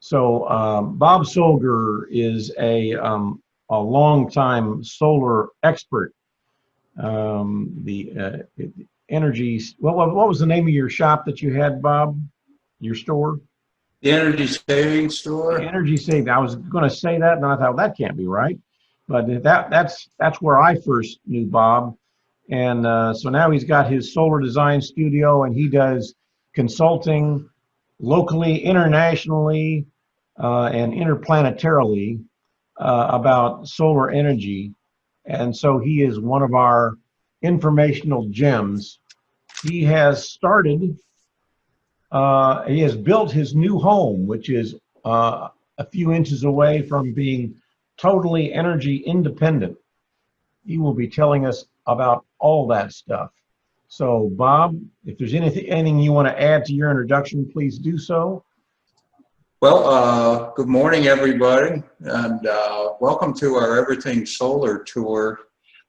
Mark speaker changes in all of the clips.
Speaker 1: So Bob Solger is a longtime solar expert. The energy. What was the name of your shop that you had, Bob? Your store?
Speaker 2: The Energy Saving Store.
Speaker 1: The Energy Saving. I was going to say that, and I thought that can't be right. But that's where I first knew Bob, and so now he's got his solar design studio, and he does consulting locally, internationally, and interplanetarily about solar energy. And so he is one of our informational gems. He has built his new home, which is a few inches away from being totally energy independent. He will be telling us about all that stuff. So Bob, if there's anything you want to add to your introduction, please do so.
Speaker 2: Well, good morning, everybody, and welcome to our Everything Solar tour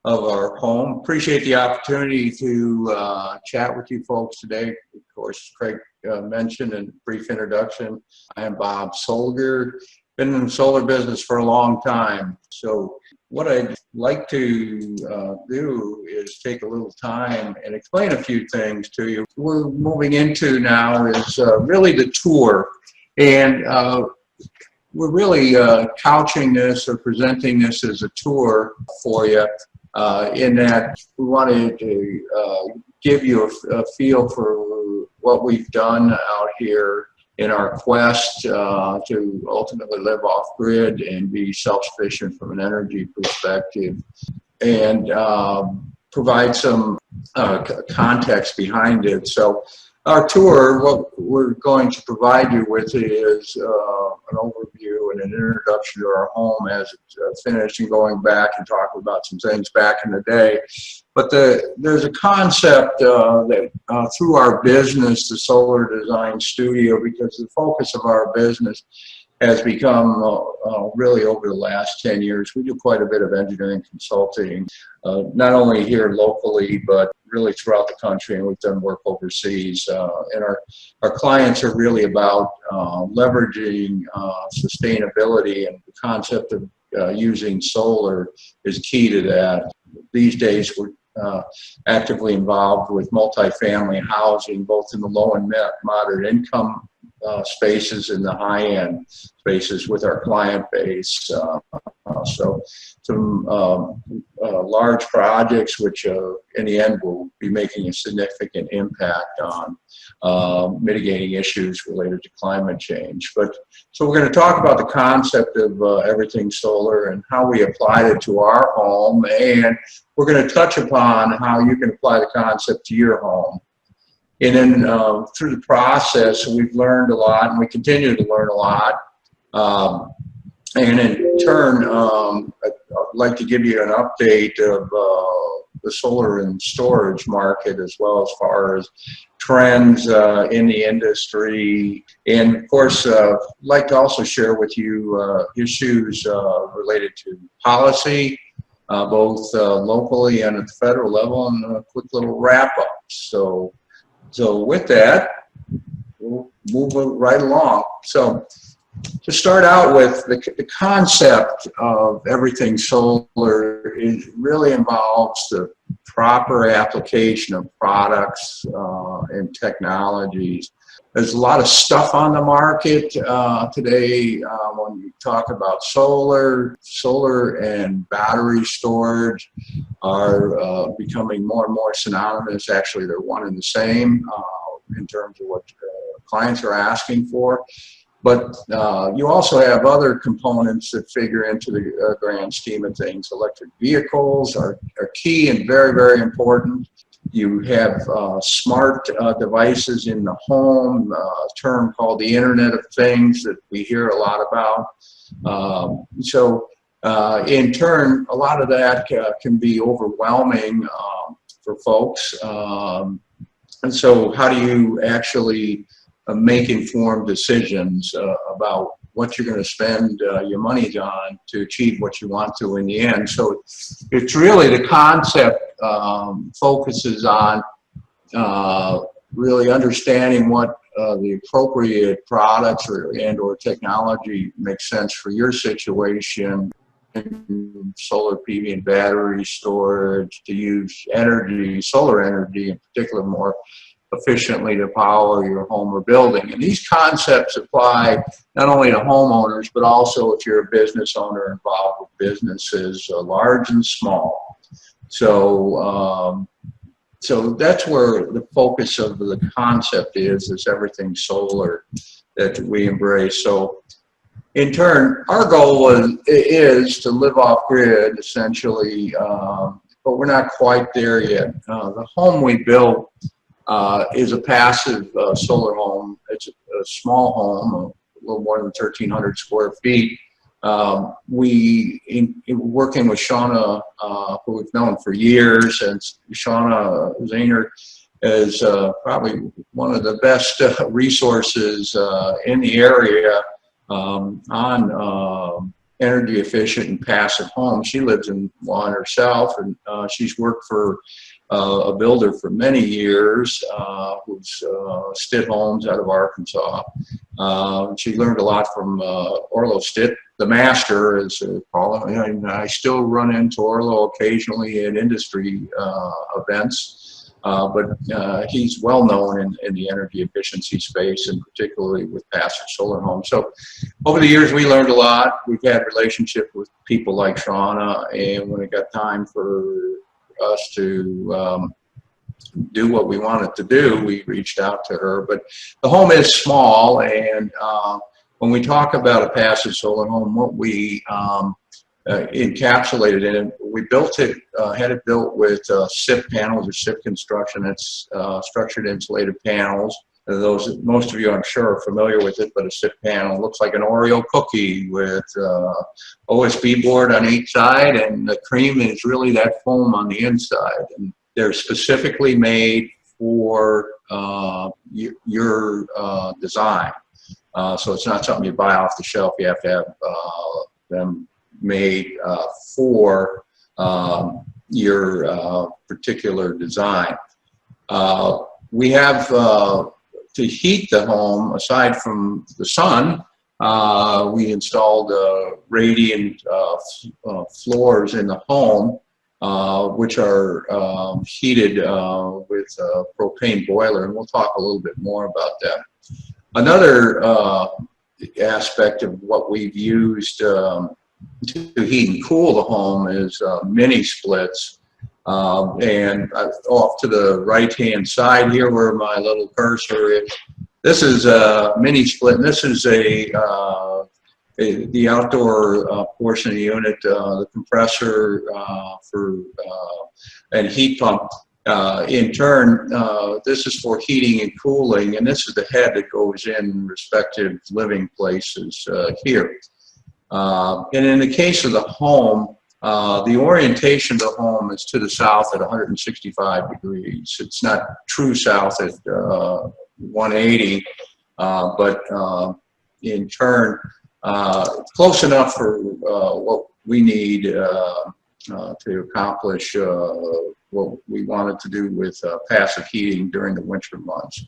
Speaker 2: of our home. Appreciate the opportunity to chat with you folks today. Of course, Craig mentioned in a brief introduction, I am Bob Solger. Been in the solar business for a long time. So what I'd like to do is take a little time and explain a few things to you. We're moving into now is really the tour. And we're really couching this or presenting this as a tour for you in that we wanted to give you a feel for what we've done out here in our quest to ultimately live off-grid and be self-sufficient from an energy perspective, and provide some context behind it. So our tour, what we're going to provide you with is an overview and an introduction to our home as it's finished, and going back and talking about some things back in the day. But there's a concept that through our business, the Solar Design Studio, because the focus of our business has become really over the last 10 years. We do quite a bit of engineering consulting, not only here locally, but really throughout the country, and we've done work overseas. And our clients are really about leveraging sustainability, and the concept of using solar is key to that. These days, we're actively involved with multifamily housing, both in the low and moderate income spaces and the high-end spaces with our client base. So some large projects which in the end will be making a significant impact on mitigating issues related to climate change. So we're going to talk about the concept of everything solar and how we applied it to our home, and we're going to touch upon how you can apply the concept to your home. And then through the process, we've learned a lot, and we continue to learn a lot. And in turn, I'd like to give you an update of the solar and storage market, as well as far as trends in the industry. And of course, I'd like to also share with you issues related to policy, both locally and at the federal level, and a quick little wrap-up. So with that, we'll move right along. So to start out with, the concept of everything solar really involves the proper application of products and technologies. There's a lot of stuff on the market today when you talk about solar and battery storage are becoming more and more synonymous. Actually, they're one and the same in terms of what clients are asking for. But you also have other components that figure into the grand scheme of things. Electric vehicles are key and very, very important. You have smart devices in the home, a term called the Internet of Things that we hear a lot about. So in turn, a lot of that can be overwhelming for folks. And so how do you actually make informed decisions about what you're going to spend your money on to achieve what you want to in the end? So it's really the concept focuses on really understanding what the appropriate products or technology makes sense for your situation, solar PV and battery storage, to use energy, solar energy in particular, more efficiently to power your home or building. And these concepts apply not only to homeowners, but also if you're a business owner involved with businesses, large and small. So, so that's where the focus of the concept is everything solar that we embrace. So in turn, our goal is to live off grid essentially, but we're not quite there yet. The home we built is a passive solar home. It's a small home, a little more than 1,300 square feet. In working with Shauna, who we've known for years, and Shauna Zahner is probably one of the best resources in the area on energy efficient and passive homes. She lives in one herself, and she's worked for a builder for many years, who's Stitt Homes out of Arkansas. She learned a lot from Orlo Stitt, the master, as they call him. And I still run into Orlo occasionally at industry events, but he's well known in the energy efficiency space, and particularly with passive solar homes. So over the years, we learned a lot. We've had relationship with people like Shauna, and when it got time for us to do what we wanted to do, we reached out to her. But the home is small, and when we talk about a passive solar home, what we encapsulated in it, we built it, had it built with SIP panels, or SIP construction. It's structured insulated panels. Those, most of you I'm sure are familiar with it, but a SIP panel looks like an Oreo cookie with OSB board on each side, and the cream is really that foam on the inside. And they're specifically made for your design. So it's not something you buy off the shelf. You have to have them made for your particular design. We have to heat the home, aside from the sun, we installed radiant floors in the home, which are heated with a propane boiler, and we'll talk a little bit more about that. Another aspect of what we've used to heat and cool the home is mini splits. And off to the right-hand side here, where my little cursor is, this is a mini split, and this is the outdoor portion of the unit, the compressor and heat pump. In turn, this is for heating and cooling, and this is the head that goes in respective living places here. And in the case of the home, the orientation of the home is to the south at 165 degrees. It's not true south at 180, but in turn, close enough for what we need to accomplish what we wanted to do with passive heating during the winter months.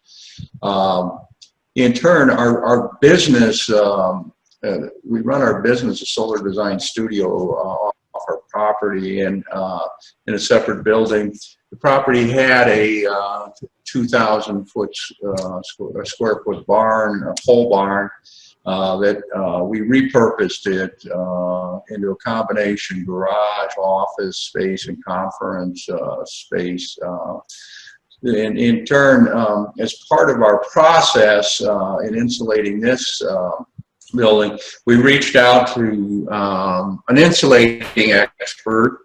Speaker 2: In turn, our business, we run our business, a solar design studio, off our property and in a separate building. The property had a 2,000 square foot barn, a pole barn, that we repurposed it into a combination garage, office space, and conference space. And in turn, as part of our process in insulating this building, we reached out to an insulating expert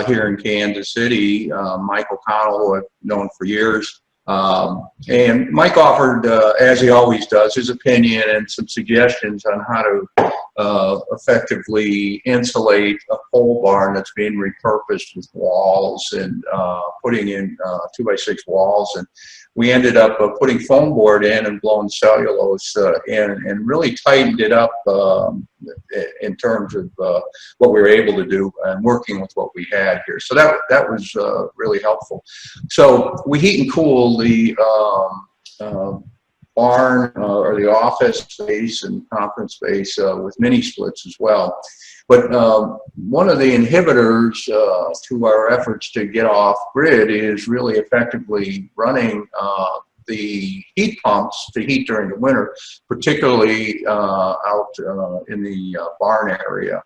Speaker 2: here in Kansas City, Mike O'Connell, who I've known for years. And Mike offered, as he always does, his opinion and some suggestions on how to effectively insulate a pole barn that's being repurposed with walls and putting in 2x6 walls. And we ended up putting foam board in and blowing cellulose in, and really tightened it up in terms of what we were able to do and working with what we had here. So that was really helpful. So we heat and cool the barn or the office space and conference space with mini splits as well. But one of the inhibitors to our efforts to get off grid is really effectively running the heat pumps to heat during the winter, particularly out in the barn area,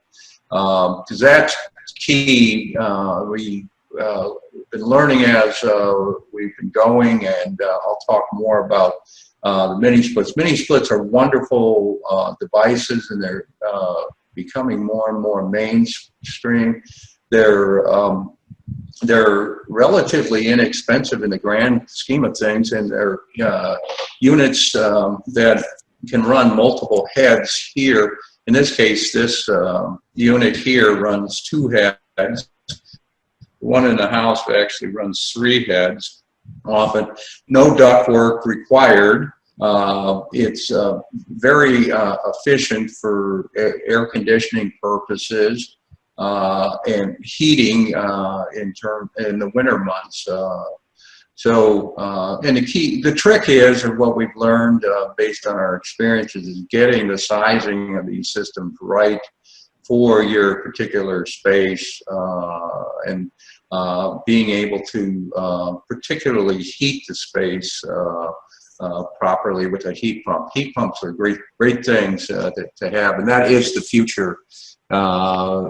Speaker 2: because that's key. We've been learning as we've been going, and I'll talk more about the mini splits. Mini splits are wonderful devices, and they're becoming more and more mainstream. They're relatively inexpensive in the grand scheme of things, and they're units that can run multiple heads here. In this case, this unit here runs 2 heads. One in the house actually runs 3 heads often. No ductwork required. It's very efficient for air conditioning purposes and heating in the winter months. And the trick is, or what we've learned based on our experiences, is getting the sizing of these systems right for your particular space, and being able to particularly heat the space properly with a heat pump. Heat pumps are great things to have, and that is the future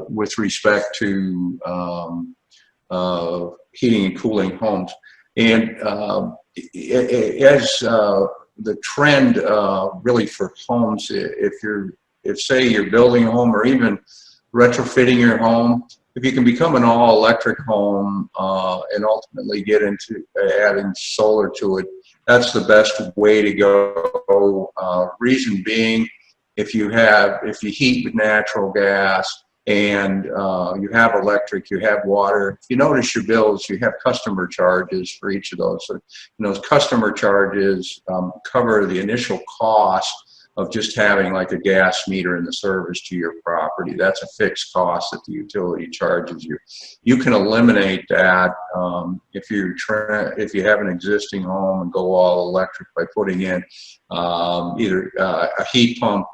Speaker 2: with respect to heating and cooling homes. And as the trend really for homes, if say you're building a home or even retrofitting your home, if you can become an all-electric home and ultimately get into adding solar to it, that's the best way to go. Reason being, if you heat with natural gas and you have electric, you have water, if you notice your bills, you have customer charges for each of those. So, those customer charges cover the initial cost of just having like a gas meter in the service to your property. That's a fixed cost that the utility charges you. You can eliminate that if you have an existing home and go all electric by putting in either a heat pump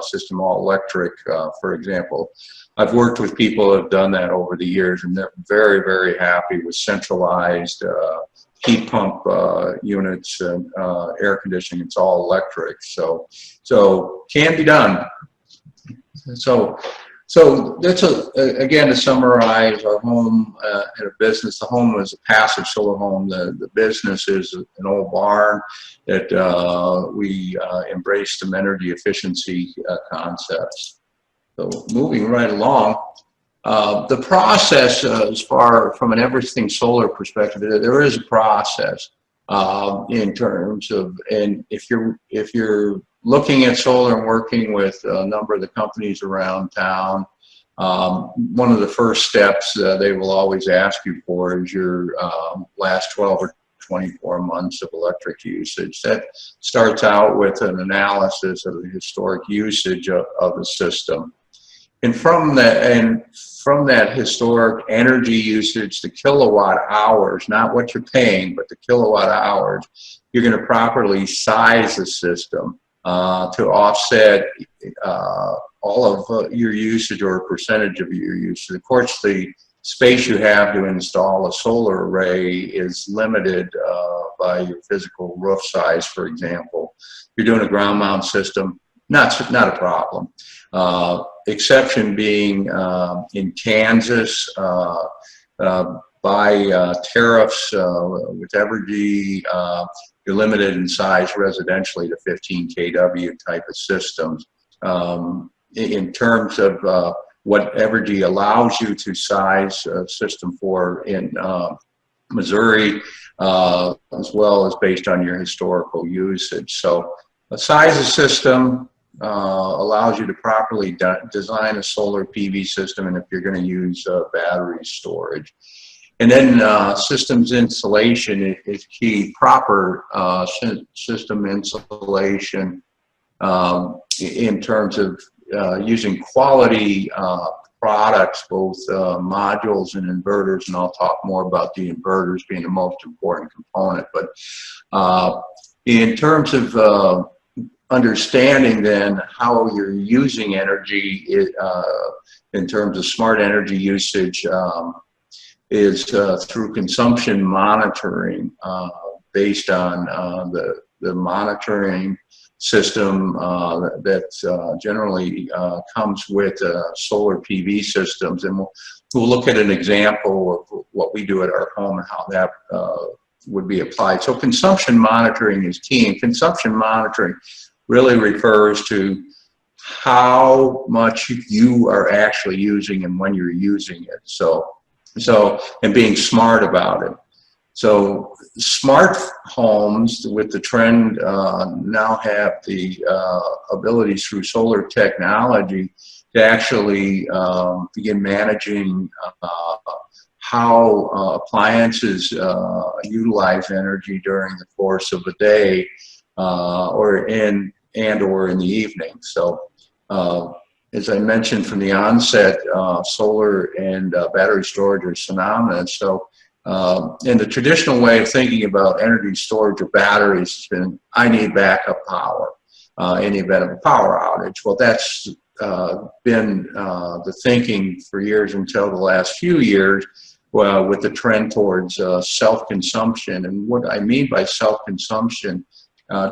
Speaker 2: system, all electric, for example. I've worked with people who have done that over the years, and they're very, very happy with centralized heat pump units and air conditioning. It's all electric, so can be done. So that's again, to summarize, our home and a business. The home is a passive solar home. The business is an old barn that we embrace some energy efficiency concepts. So moving right along. The process, as far from an everything solar perspective, there is a process in terms of, and if you're looking at solar and working with a number of the companies around town, one of the first steps they will always ask you for is your last 12 or 24 months of electric usage. That starts out with an analysis of the historic usage of the system. And from that historic energy usage, the kilowatt hours, not what you're paying, but the kilowatt hours, you're going to properly size the system to offset all of your usage or a percentage of your usage. Of course, the space you have to install a solar array is limited by your physical roof size, for example. If you're doing a ground mount system, not a problem. Exception being in Kansas, by tariffs with Evergy, you're limited in size residentially to 15 kW type of systems. In terms of what Evergy allows you to size a system for in Missouri, as well as based on your historical usage. So size a system allows you to properly design a solar PV system, and if you're going to use battery storage. And then systems installation is key. Proper system installation in terms of using quality products, both modules and inverters, and I'll talk more about the inverters being the most important component. But in terms of understanding then how you're using energy in terms of smart energy usage is through consumption monitoring based on the monitoring system that generally comes with solar PV systems. And we'll look at an example of what we do at our home and how that would be applied. So consumption monitoring is key, and consumption monitoring really refers to how much you are actually using and when you're using it. So and being smart about it. So smart homes with the trend now have the abilities through solar technology to actually begin managing how appliances utilize energy during the course of a day or in the evening. So as I mentioned from the onset, solar and battery storage are synonymous. So in the traditional way of thinking about energy storage or batteries has been, I need backup power in the event of a power outage. Well, that's been the thinking for years until the last few years with the trend towards self-consumption. And what I mean by self-consumption,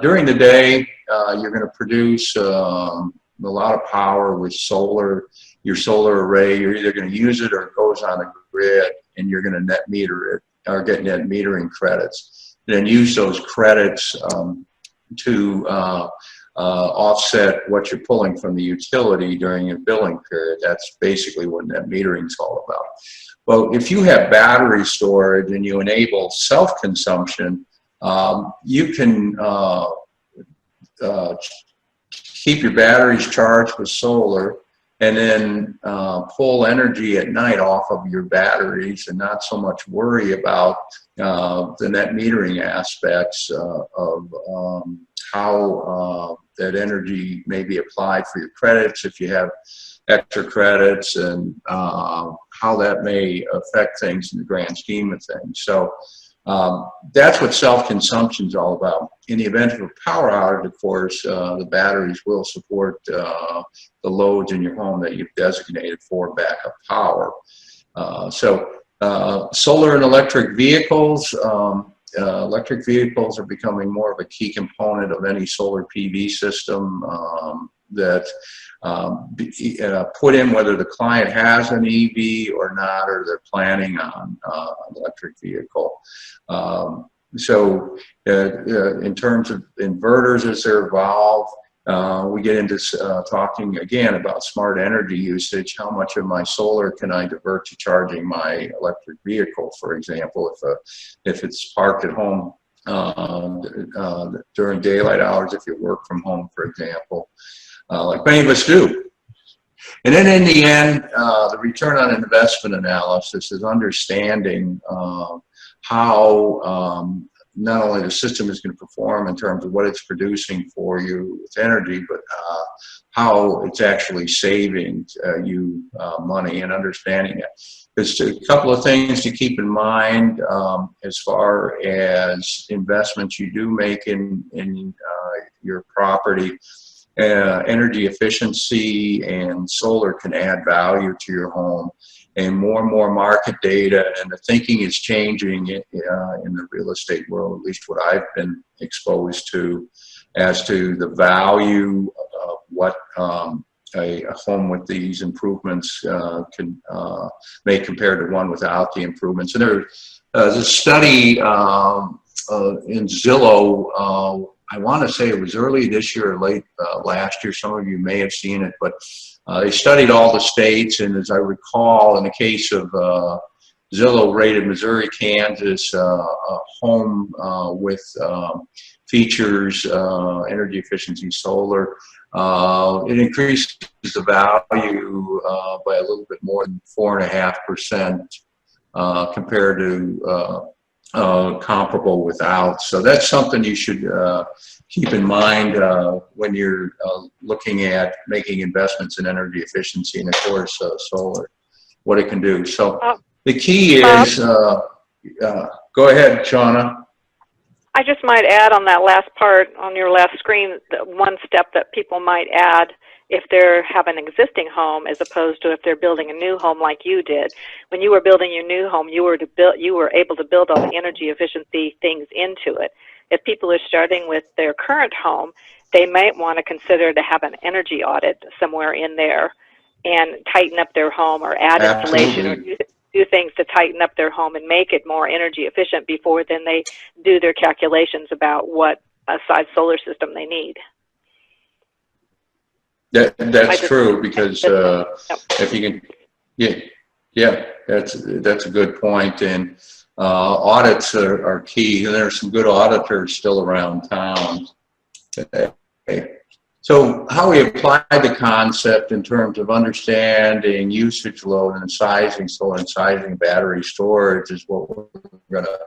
Speaker 2: during the day, you're going to produce a lot of power with solar, your solar array. You're either going to use it or it goes on a grid, and you're going to net meter it or get net metering credits. Then use those credits to offset what you're pulling from the utility during your billing period. That's basically what net metering is all about. Well, if you have battery storage and you enable self-consumption, you can keep your batteries charged with solar and then pull energy at night off of your batteries and not so much worry about the net metering aspects of how that energy may be applied for your credits if you have extra credits, and how that may affect things in the grand scheme of things. So that's what self-consumption is all about. In the event of a power outage, of course, the batteries will support the loads in your home that you've designated for backup power. Solar and electric vehicles. Electric vehicles are becoming more of a key component of any solar PV system that put in, whether the client has an EV or not, or they're planning on an electric vehicle. In terms of inverters as they evolve, we get into talking again about smart energy usage. How much of my solar can I divert to charging my electric vehicle, for example, if it's parked at home during daylight hours, if you work from home, for example, like many of us do. And then in the end, the return on investment analysis is understanding how not only the system is going to perform in terms of what it's producing for you with energy, but how it's actually saving you money, and understanding it. There's a couple of things to keep in mind as far as investments you do make in your property. Energy efficiency and solar can add value to your home, and more market data and the thinking is changing in the real estate world, at least what I've been exposed to, as to the value of what a home with these improvements can make compared to one without the improvements. And there's a study in Zillow, I want to say it was early this year or late last year. Some of you may have seen it, but they studied all the states, and as I recall, in the case of Zillow rated Missouri, Kansas, a home with features, energy efficiency, solar, it increases the value by a little bit more than 4.5% compared to comparable without. So that's something you should keep in mind when you're looking at making investments in energy efficiency, and of course solar, what it can do. So the key is, go ahead, Shauna.
Speaker 3: I just might add on that last part on your last screen, that one step that people might add if they have an existing home as opposed to if they're building a new home like you did. When you were building your new home, you were able to build all the energy efficiency things into it. If people are starting with their current home, they might want to consider to have an energy audit somewhere in there and tighten up their home or add insulation or do things to tighten up their home and make it more energy efficient before then they do their calculations about what size solar system they need.
Speaker 2: That's true, because if you can, yeah, that's a good point. And audits are key, and there are some good auditors still around town today. So how we apply the concept in terms of understanding usage load and sizing solar and sizing battery storage is what we're going to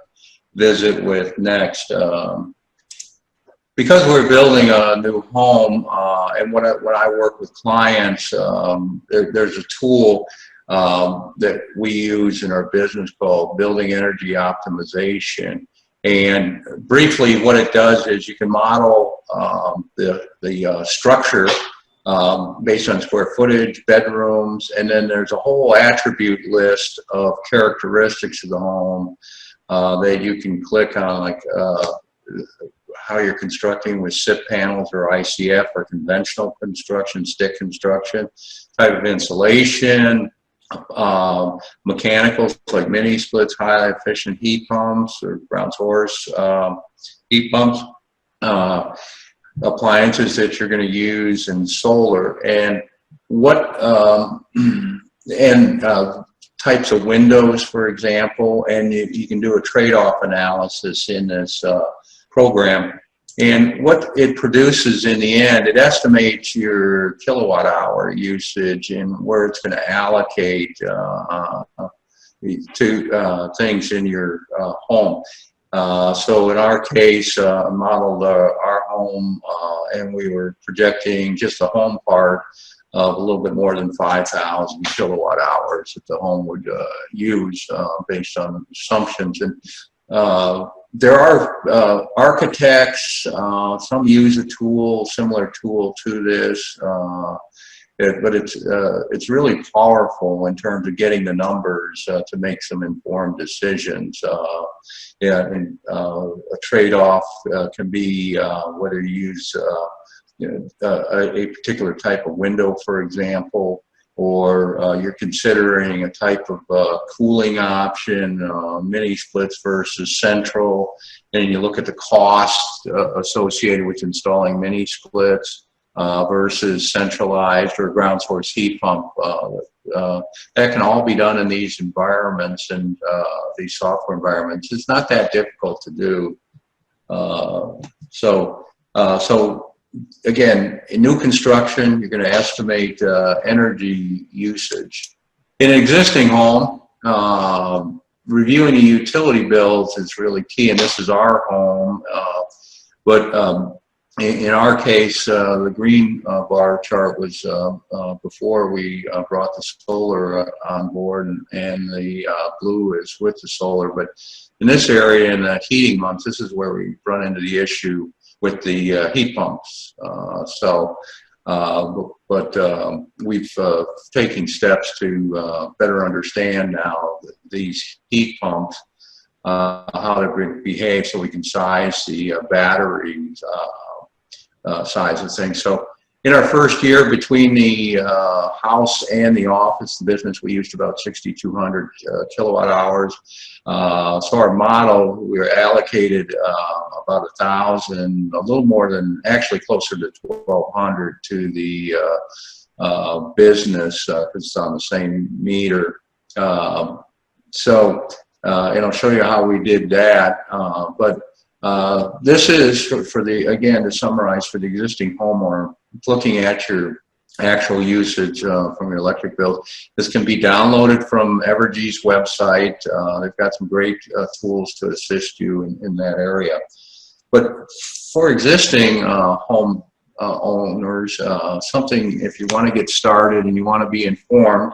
Speaker 2: visit with next. Because we're building a new home, and when I work with clients, there's a tool that we use in our business called Building Energy Optimization. And briefly, what it does is you can model the structure based on square footage, bedrooms, and then there's a whole attribute list of characteristics of the home that you can click on, like how you're constructing with SIP panels or ICF or conventional construction, stick construction, type of insulation, mechanicals like mini splits, high efficient heat pumps or ground source heat pumps, appliances that you're going to use in solar, and what types of windows, for example, and you can do a trade-off analysis in this program. And what it produces in the end, it estimates your kilowatt hour usage and where it's going to allocate to things in your home. So in our case, I modeled our home and we were projecting just the home part of a little bit more than 5,000 kilowatt hours that the home would use based on assumptions. And there are architects, some use a tool, similar tool to this, but it's really powerful in terms of getting the numbers to make some informed decisions. And a trade-off can be whether you use a particular type of window, for example, or you're considering a type of cooling option, mini splits versus central, and you look at the cost associated with installing mini splits versus centralized or ground source heat pump. That can all be done in these environments and these software environments. It's not that difficult to do. So again, in new construction, you're going to estimate energy usage. In an existing home, reviewing the utility bills is really key, and this is our home. But in our case, the green bar chart was before we brought the solar on board, and the blue is with the solar. But in this area, in the heating months, this is where we run into the issue with the heat pumps. We've taken steps to better understand now these heat pumps, how they behave, so we can size the batteries, size of things. So in our first year between the house and the office, the business, we used about 6,200 kilowatt hours. So our model, we were allocated about 1,000, a little more than, actually closer to 1,200 to the business, because it's on the same meter. And I'll show you how we did that. This is for the, again, to summarize, for the existing homeowner, looking at your actual usage from your electric bill. This can be downloaded from Evergy's website. They've got some great tools to assist you in that area. But for existing home owners, something, if you want to get started and you want to be informed,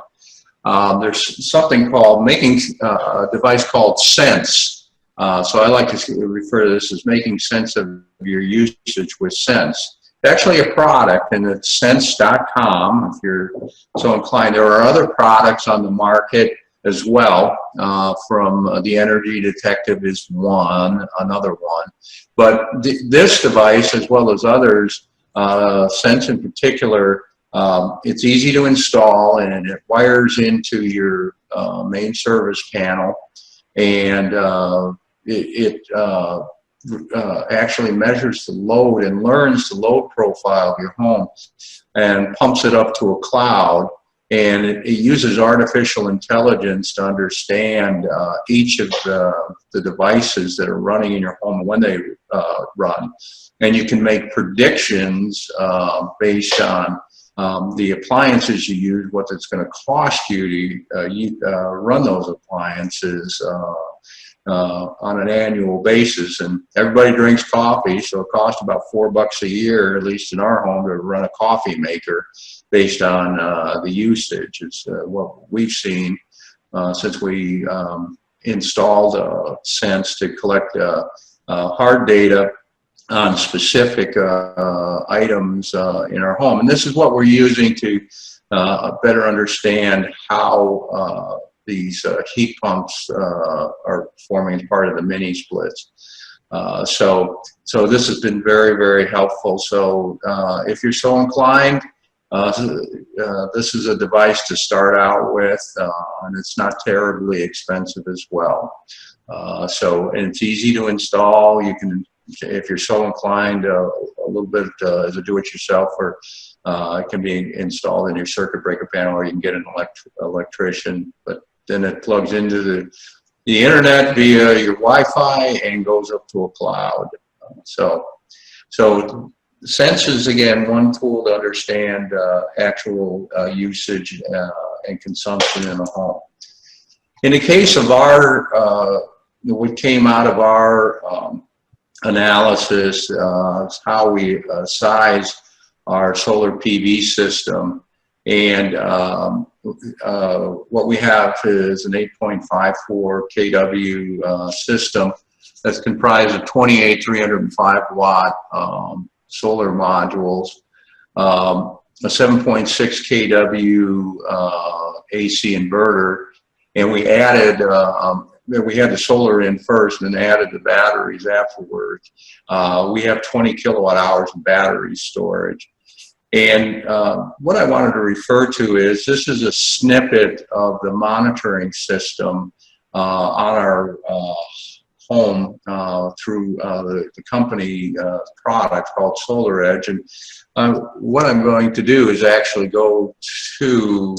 Speaker 2: there's something called, making a device called Sense. So I like to refer to this as making sense of your usage with Sense. It's actually a product, and it's sense.com if you're so inclined. There are other products on the market as well. From the Energy Detective is another one. But this device, as well as others, Sense in particular, it's easy to install, and it wires into your main service panel, and it actually measures the load and learns the load profile of your home and pumps it up to a cloud. And it uses artificial intelligence to understand each of the devices that are running in your home and when they run. And you can make predictions based on the appliances you use, what it's going to cost you to run those appliances on an annual basis. And everybody drinks coffee, so it costs about $4 a year, at least in our home, to run a coffee maker based on the usage. It's what we've seen since we installed Sense to collect hard data on specific items in our home. And this is what we're using to better understand how these heat pumps are forming as part of the mini splits. So this has been very, very helpful. So if you're so inclined, this is a device to start out with, and it's not terribly expensive as well. And it's easy to install. You can, if you're so inclined, a little bit as a do-it-yourself, or it can be installed in your circuit breaker panel, or you can get an electrician. But then it plugs into the internet via your Wi-Fi and goes up to a cloud. So Sense is, again, one tool to understand actual usage and consumption in a home. In the case of what came out of our analysis is how we size our solar PV system. And what we have is an 8.54 kW system that's comprised of 28 305 watt solar modules, a 7.6 kW AC inverter, and we added, we had the solar in first and then added the batteries afterwards. We have 20 kilowatt hours of battery storage. And what I wanted to refer to is this is a snippet of the monitoring system on our home through the company product called Solar Edge. And what I'm going to do is actually go to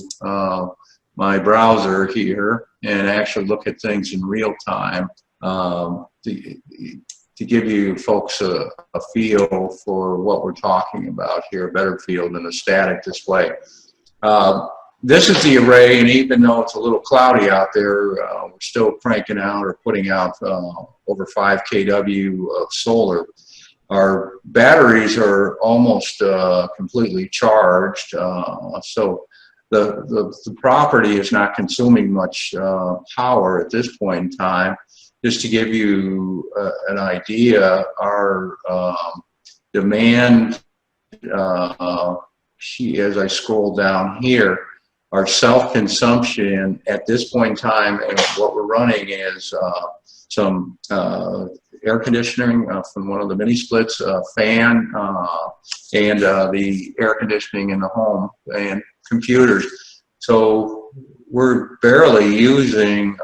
Speaker 2: my browser here and actually look at things in real time to give you folks a feel for what we're talking about here, a better feel than a static display. This is the array, and even though it's a little cloudy out there, we're still cranking out or putting out over 5 kW of solar. Our batteries are almost completely charged, so the property is not consuming much power at this point in time. Just to give you an idea, our demand, as I scroll down here, our self-consumption at this point in time, and what we're running is some air conditioning from one of the mini splits, fan, and the air conditioning in the home, and computers. So we're barely using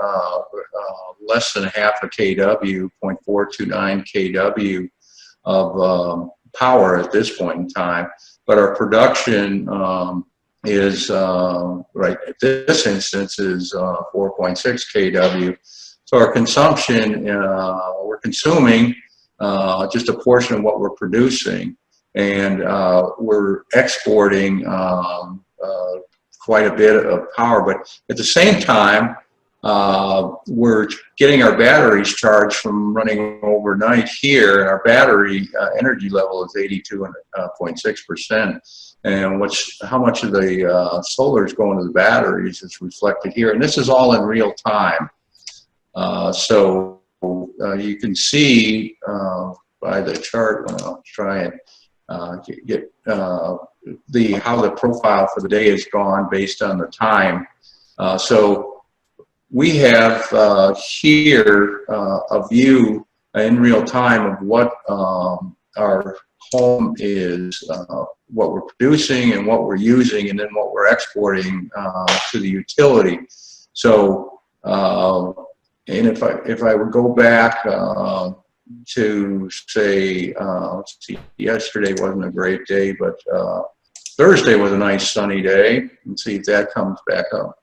Speaker 2: less than half a kW, 0.429 kW of power at this point in time. But our production is, right at this instance, is 4.6 kW. So our consumption, we're consuming just a portion of what we're producing. And we're exporting quite a bit of power. But at the same time, we're getting our batteries charged from running overnight here, and our battery energy level is 82.6%. And how much of the solar is going to the batteries is reflected here, and this is all in real time. So you can see by the chart, I'll try and get how the profile for the day has gone based on the time. So we have here a view in real time of what our home is, what we're producing and what we're using, and then what we're exporting to the utility. So, and if I would go back to say, let's see, yesterday wasn't a great day, but Thursday was a nice sunny day. Let's see if that comes back up.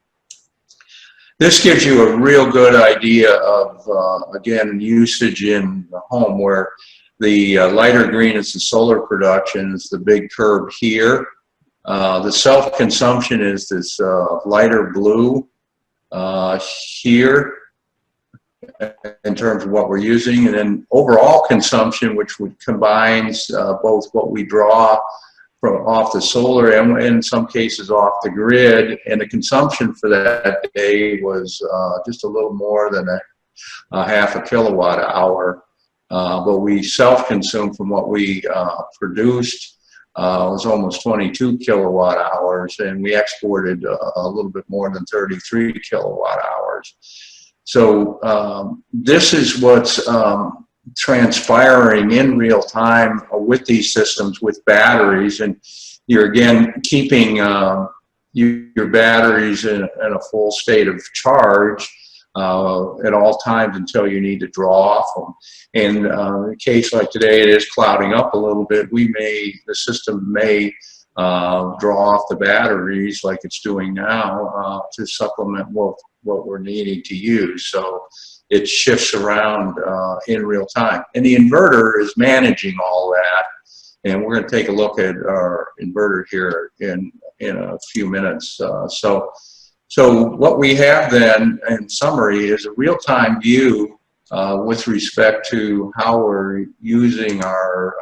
Speaker 2: This gives you a real good idea of, again, usage in the home, where the lighter green is the solar production, is the big curve here. The self-consumption is this lighter blue here in terms of what we're using, and then overall consumption, which would combines both what we draw from off the solar and in some cases off the grid, and the consumption for that day was just a little more than a half a kilowatt hour. But we self-consumed from what we produced was almost 22 kilowatt hours, and we exported a little bit more than 33 kilowatt hours. So this is what's transpiring in real time with these systems with batteries, and you're again keeping your batteries in a full state of charge at all times until you need to draw off them. And in a case like today, it is clouding up a little bit. The system may draw off the batteries like it's doing now to supplement what we're needing to use. So it shifts around in real time. And the inverter is managing all that. And we're going to take a look at our inverter here in a few minutes. So what we have then, in summary, is a real-time view with respect to how we're using our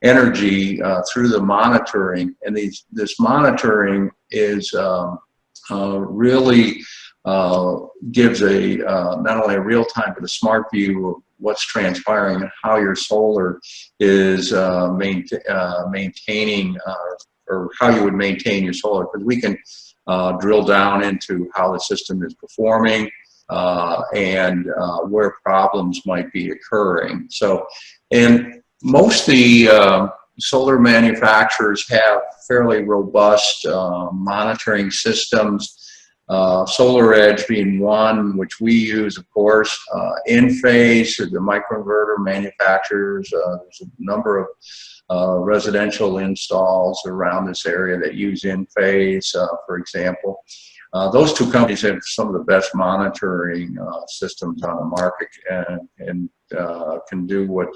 Speaker 2: energy through the monitoring. And this monitoring is really gives not only a real-time but a smart view of what's transpiring and how your solar is maintaining or how you would maintain your solar, because we can drill down into how the system is performing and where problems might be occurring. So, and most of the solar manufacturers have fairly robust monitoring systems. SolarEdge being one, which we use, of course. In-phase, the microinverter manufacturers. There's a number of residential installs around this area that use in-phase, for example. Those two companies have some of the best monitoring systems on the market and can do what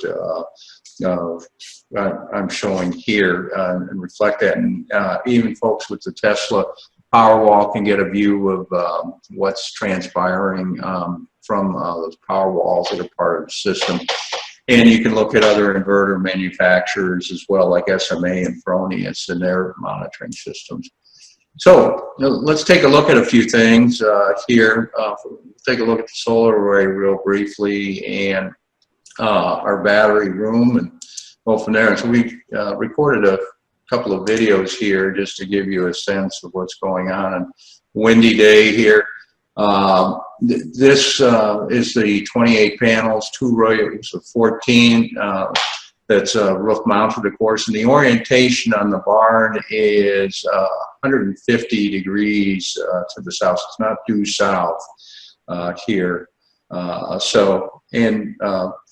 Speaker 2: I'm showing here and reflect that. And even folks with the Tesla Powerwall can get a view of what's transpiring from those Powerwalls that are part of the system. And you can look at other inverter manufacturers as well, like SMA and Fronius and their monitoring systems. So let's take a look at a few things here. Take a look at the solar array real briefly and our battery room, and go from there. So we recorded a couple of videos here just to give you a sense of what's going on. And windy day here. This is the 28 panels, 2 rows of 14. That's roof mounted, of course, and the orientation on the barn is 150 degrees to the south. It's not due south here.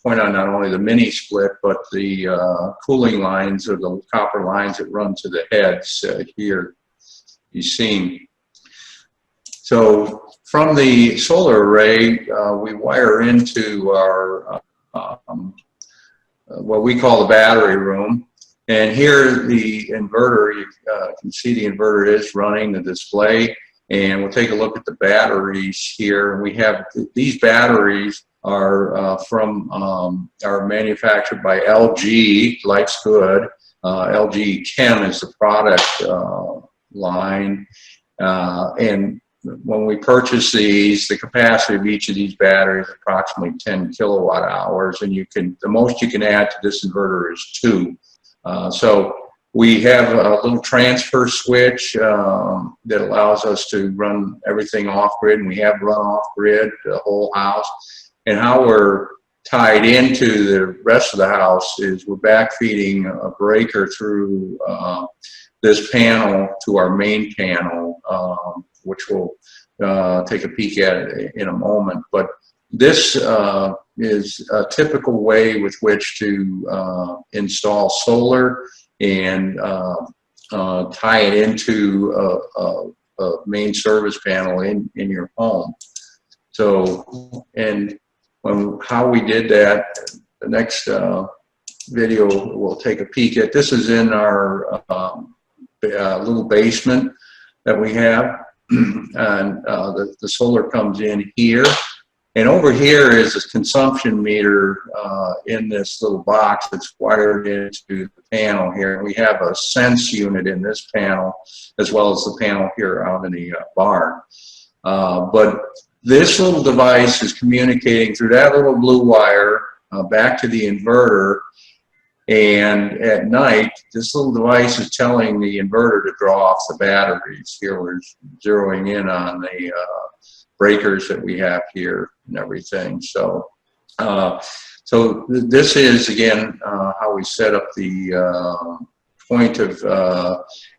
Speaker 2: Point on not only the mini split, but the cooling lines or the copper lines that run to the heads here you see. So from the solar array, we wire into our what we call the battery room. And here the inverter, you can see the inverter is running the display. And we'll take a look at the batteries here. And we have these batteries are are manufactured by LG, Life's Good. LG Chem is the product line. And when we purchase these, the capacity of each of these batteries is approximately 10 kilowatt hours, and the most you can add to this inverter is 2. So we have a little transfer switch that allows us to run everything off grid, and we have run off grid the whole house. And how we're tied into the rest of the house is we're backfeeding a breaker through this panel to our main panel, which we'll take a peek at in a moment. But this is a typical way with which to install solar and tie it into a main service panel in your home. So, and how we did that, the next video we'll take a peek at. This is in our little basement that we have, and the solar comes in here. And over here is a consumption meter in this little box that's wired into the panel here. And we have a sense unit in this panel, as well as the panel here out in the barn. But this little device is communicating through that little blue wire back to the inverter. And at night, this little device is telling the inverter to draw off the batteries. Here we're zeroing in on the breakers that we have here and everything. So, this is again how we set up the point of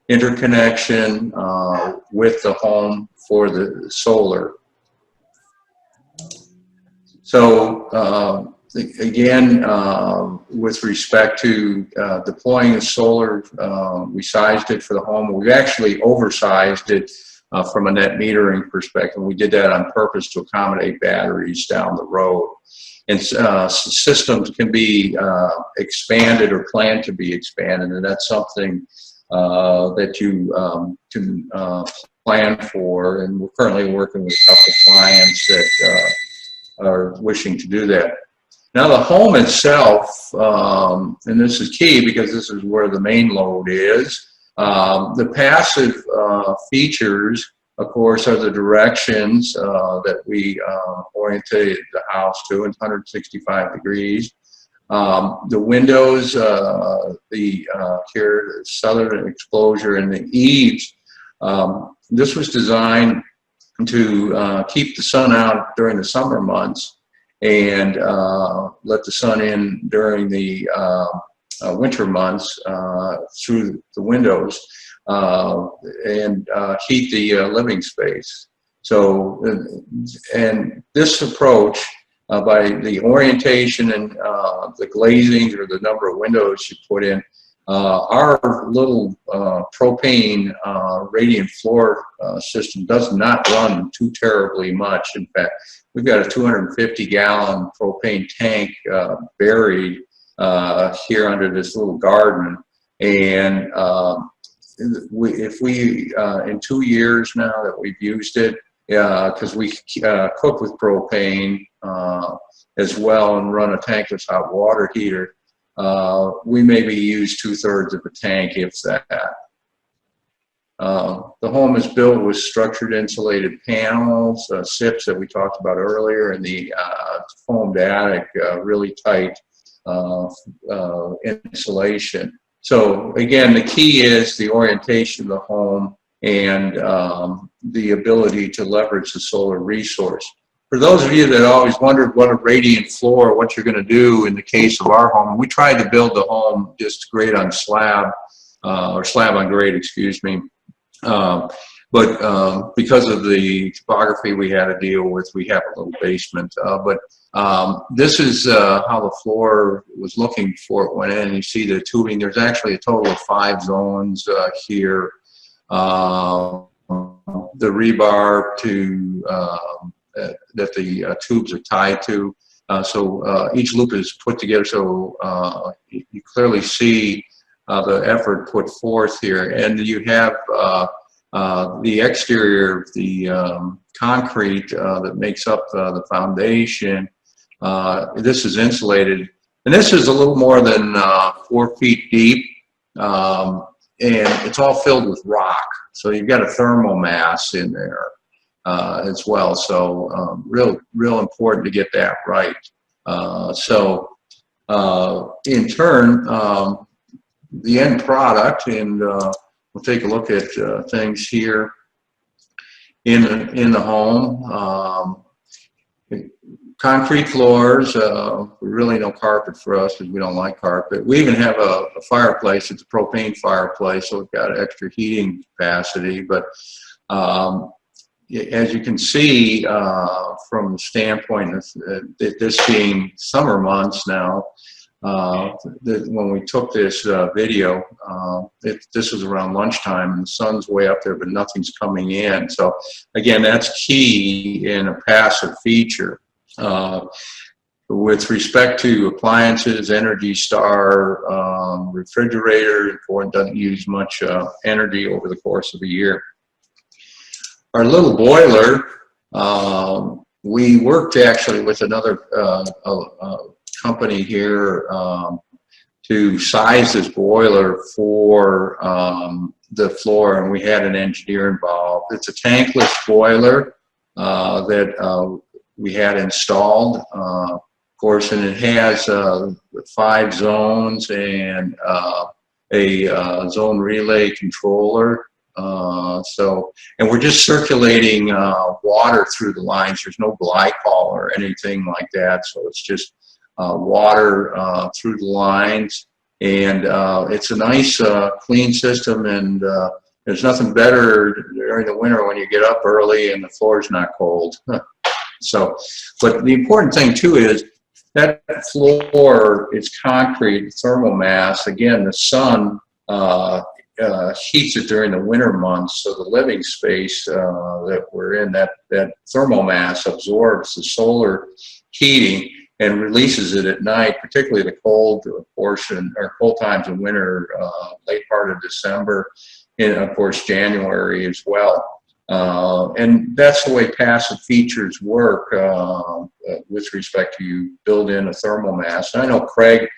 Speaker 2: interconnection with the home for the solar. So again, with respect to deploying the solar, we sized it for the home. We've actually oversized it from a net metering perspective. We did that on purpose to accommodate batteries down the road. And systems can be expanded or planned to be expanded, and that's something that you can plan for. And we're currently working with a couple of clients that are wishing to do that. Now the home itself, and this is key because this is where the main load is, the passive features, of course, are the directions that we orientate the house to in 165 degrees. The windows, here, the southern exposure, and the eaves, this was designed to keep the sun out during the summer months and let the sun in during the winter months through the windows and heat the living space. So, and this approach, by the orientation and the glazing or the number of windows you put in, our little propane radiant floor system does not run too terribly much. In fact, we've got a 250-gallon propane tank buried here under this little garden. And if we, in 2 years now that we've used it, because we cook with propane as well and run a tankless hot water heater, we maybe use 2/3 of a tank, if that. The home is built with structured insulated panels, SIPs that we talked about earlier, and the foamed attic, really tight insulation. So again, the key is the orientation of the home and the ability to leverage the solar resource. For those of you that always wondered what a radiant floor, what you're going to do in the case of our home, we tried to build the home just grade on slab, or slab on grade, excuse me. But because of the topography we had to deal with, we have a little basement. But this is how the floor was looking before it went in. You see the tubing. There's actually a total of 5 zones here. The rebar to that the tubes are tied to. So each loop is put together, so you clearly see the effort put forth here. And you have the exterior of the concrete that makes up the foundation. This is insulated, and this is a little more than 4 feet deep, and it's all filled with rock. So you've got a thermal mass in there. as well. So real important to get that right. In turn, the end product, and we'll take a look at things here in the home. Concrete floors, really no carpet for us because we don't like carpet. We even have a fireplace. It's a propane fireplace, so we've got extra heating capacity. But as you can see from the standpoint of this being summer months now, when we took this video, this was around lunchtime and the sun's way up there, but nothing's coming in. So again, that's key in a passive feature. With respect to appliances, Energy Star refrigerator, it doesn't use much energy over the course of a year. Our little boiler, we worked actually with another company here to size this boiler for the floor, and we had an engineer involved. It's a tankless boiler that we had installed, of course, and it has 5 zones and a zone relay controller. And we're just circulating water through the lines. There's no glycol or anything like that, so it's just water through the lines, and it's a nice clean system, and there's nothing better during the winter when you get up early and the floor's not cold. So, but the important thing too is that floor is concrete, thermal mass. Again, the sun heats it during the winter months, so the living space that we're in, that thermal mass absorbs the solar heating and releases it at night, particularly the cold portion or cold times in winter, late part of December, and of course January as well. And that's the way passive features work with respect to you build in a thermal mass. And I know Craig,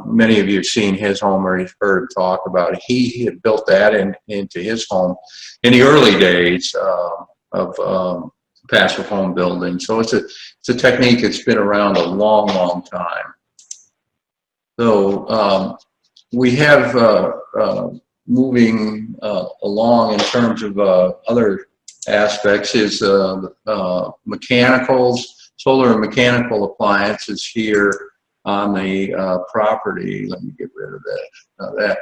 Speaker 2: many of you have seen his home or you've heard talk about it. He had built that into his home in the early days of passive home building. So it's a technique that's been around a long, long time. So we have moving along in terms of other aspects is mechanicals, solar and mechanical appliances here on the property. Let me get rid of that.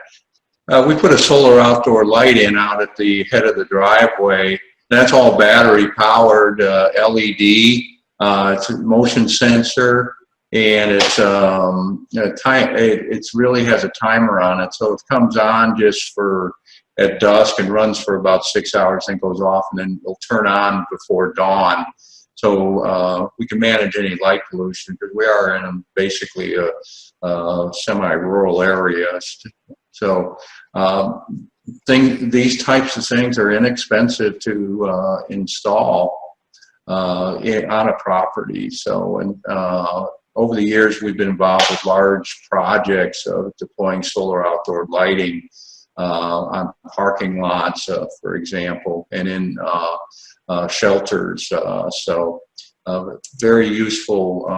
Speaker 2: We put a solar outdoor light in out at the head of the driveway. That's all battery powered LED. It's a motion sensor, and it's it really has a timer on it, so it comes on just for at dusk and runs for about 6 hours, and goes off, and then it'll turn on before dawn. So we can manage any light pollution because we are in basically a semi-rural area. So these types of things are inexpensive to install on a property. So, and over the years, we've been involved with large projects of deploying solar outdoor lighting on parking lots, for example, and in shelters. So very useful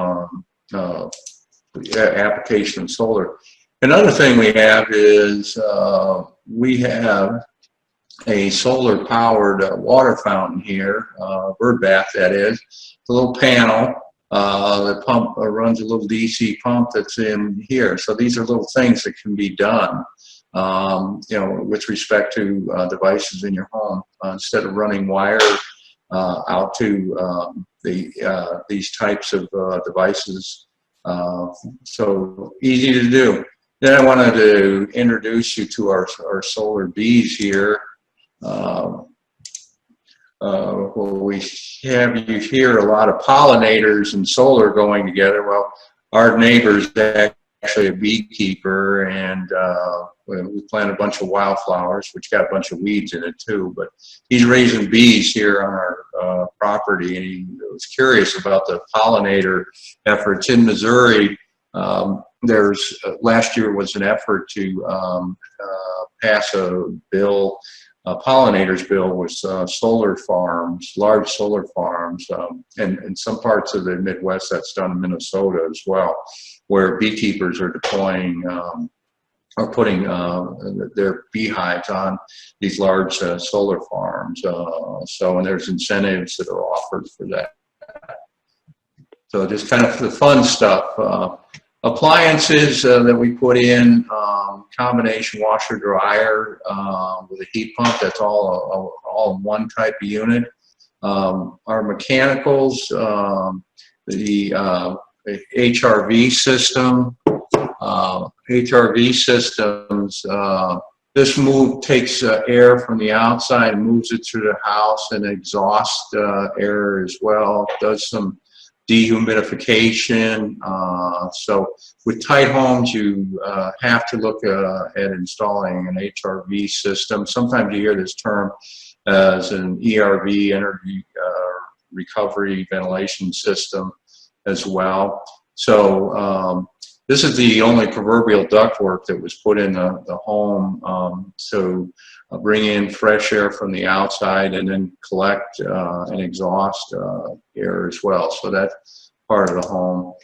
Speaker 2: application of solar. Another thing we have is we have a solar powered water fountain here, bird bath that is. It's a little panel. The pump runs a little DC pump that's in here. So these are little things that can be done, you know, with respect to devices in your home. Instead of running wire out to these types of devices. So easy to do. Then I wanted to introduce you to our solar bees here. Well, we have you hear a lot of pollinators and solar going together. Well, our neighbor's actually a beekeeper, and we planted a bunch of wildflowers, which got a bunch of weeds in it too. But he's raising bees here on our property, and he was curious about the pollinator efforts in Missouri. There's last year was an effort to pass a bill pollinators bill was solar farms, large solar farms, and in some parts of the Midwest that's done in Minnesota as well, where beekeepers are deploying or putting their beehives on these large solar farms. And there's incentives that are offered for that. So just kind of the fun stuff. Appliances that we put in, combination washer dryer with a heat pump, that's all in one type of unit. Our mechanicals, the HRV system, HRV systems, this takes air from the outside and moves it through the house and exhausts air as well, does some dehumidification. So with tight homes, you have to look at installing an HRV system. Sometimes you hear this term as an ERV, energy recovery ventilation system as well. So this is the only proverbial ductwork that was put in the home to bring in fresh air from the outside and then collect and exhaust air as well. So that's part of the home.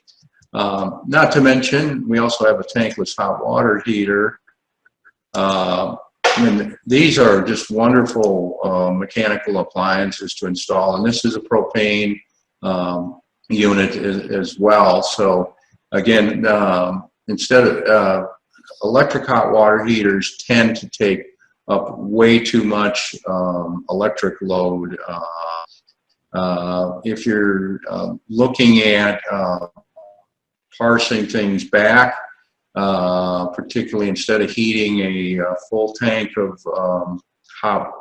Speaker 2: Not to mention, we also have a tankless hot water heater. And these are just wonderful mechanical appliances to install. And this is a propane unit as well. So again, instead of electric hot water heaters tend to take up way too much electric load. If you're looking at parsing things back, particularly instead of heating a full tank of hot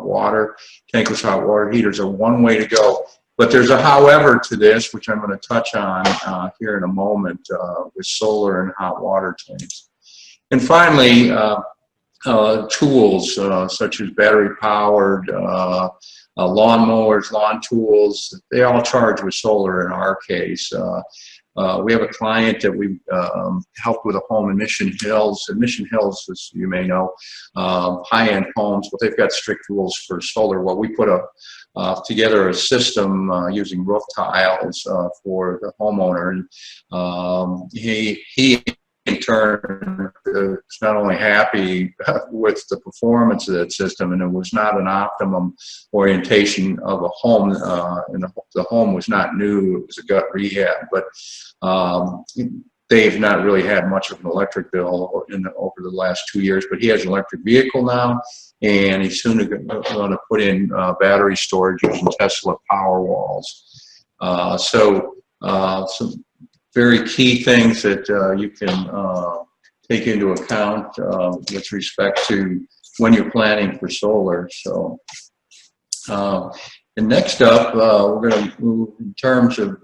Speaker 2: water, tankless hot water heaters are one way to go. But there's a however to this, which I'm going to touch on here in a moment with solar and hot water tanks. And finally, tools such as battery-powered lawnmowers, lawn tools, they all charge with solar in our case. We have a client that we helped with a home in Mission Hills. And Mission Hills, as you may know, high-end homes, but they've got strict rules for solar. Well, we put together a system using roof tiles for the homeowner. And he in turn is not only happy with the performance of that system, and it was not an optimum orientation of a home, and the home was not new, it was a gut rehab, but they've not really had much of an electric bill over the last 2 years, but he has an electric vehicle now, and he's soon going to put in battery storage using Tesla Powerwalls. Some very key things that you can take into account with respect to when you're planning for solar. So, and next up, we're going to move in terms of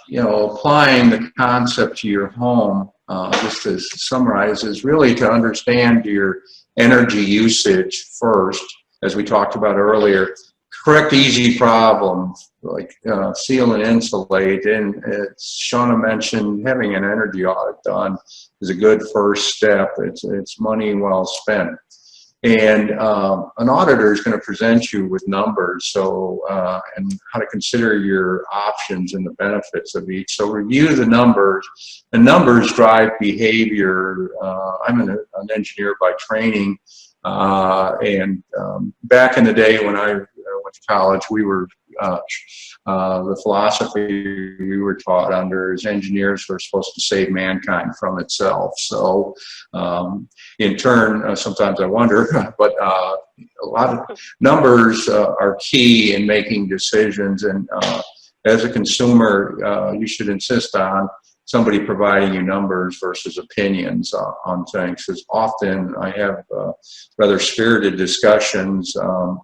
Speaker 2: applying the concept to your home. Just to summarize, is really to understand your energy usage first, as we talked about earlier. Correct easy problems like seal and insulate, and as Shauna mentioned, having an energy audit done is a good first step. It's money well spent. And an auditor is going to present you with numbers, so and how to consider your options and the benefits of each. So review the numbers. The numbers drive behavior. I'm an engineer by training, and back in the day when I went to college, we were the philosophy we were taught under is engineers are supposed to save mankind from itself. So in turn, sometimes I wonder, but a lot of numbers are key in making decisions, and as a consumer, you should insist on somebody providing you numbers versus opinions on things. Because often I have rather spirited discussions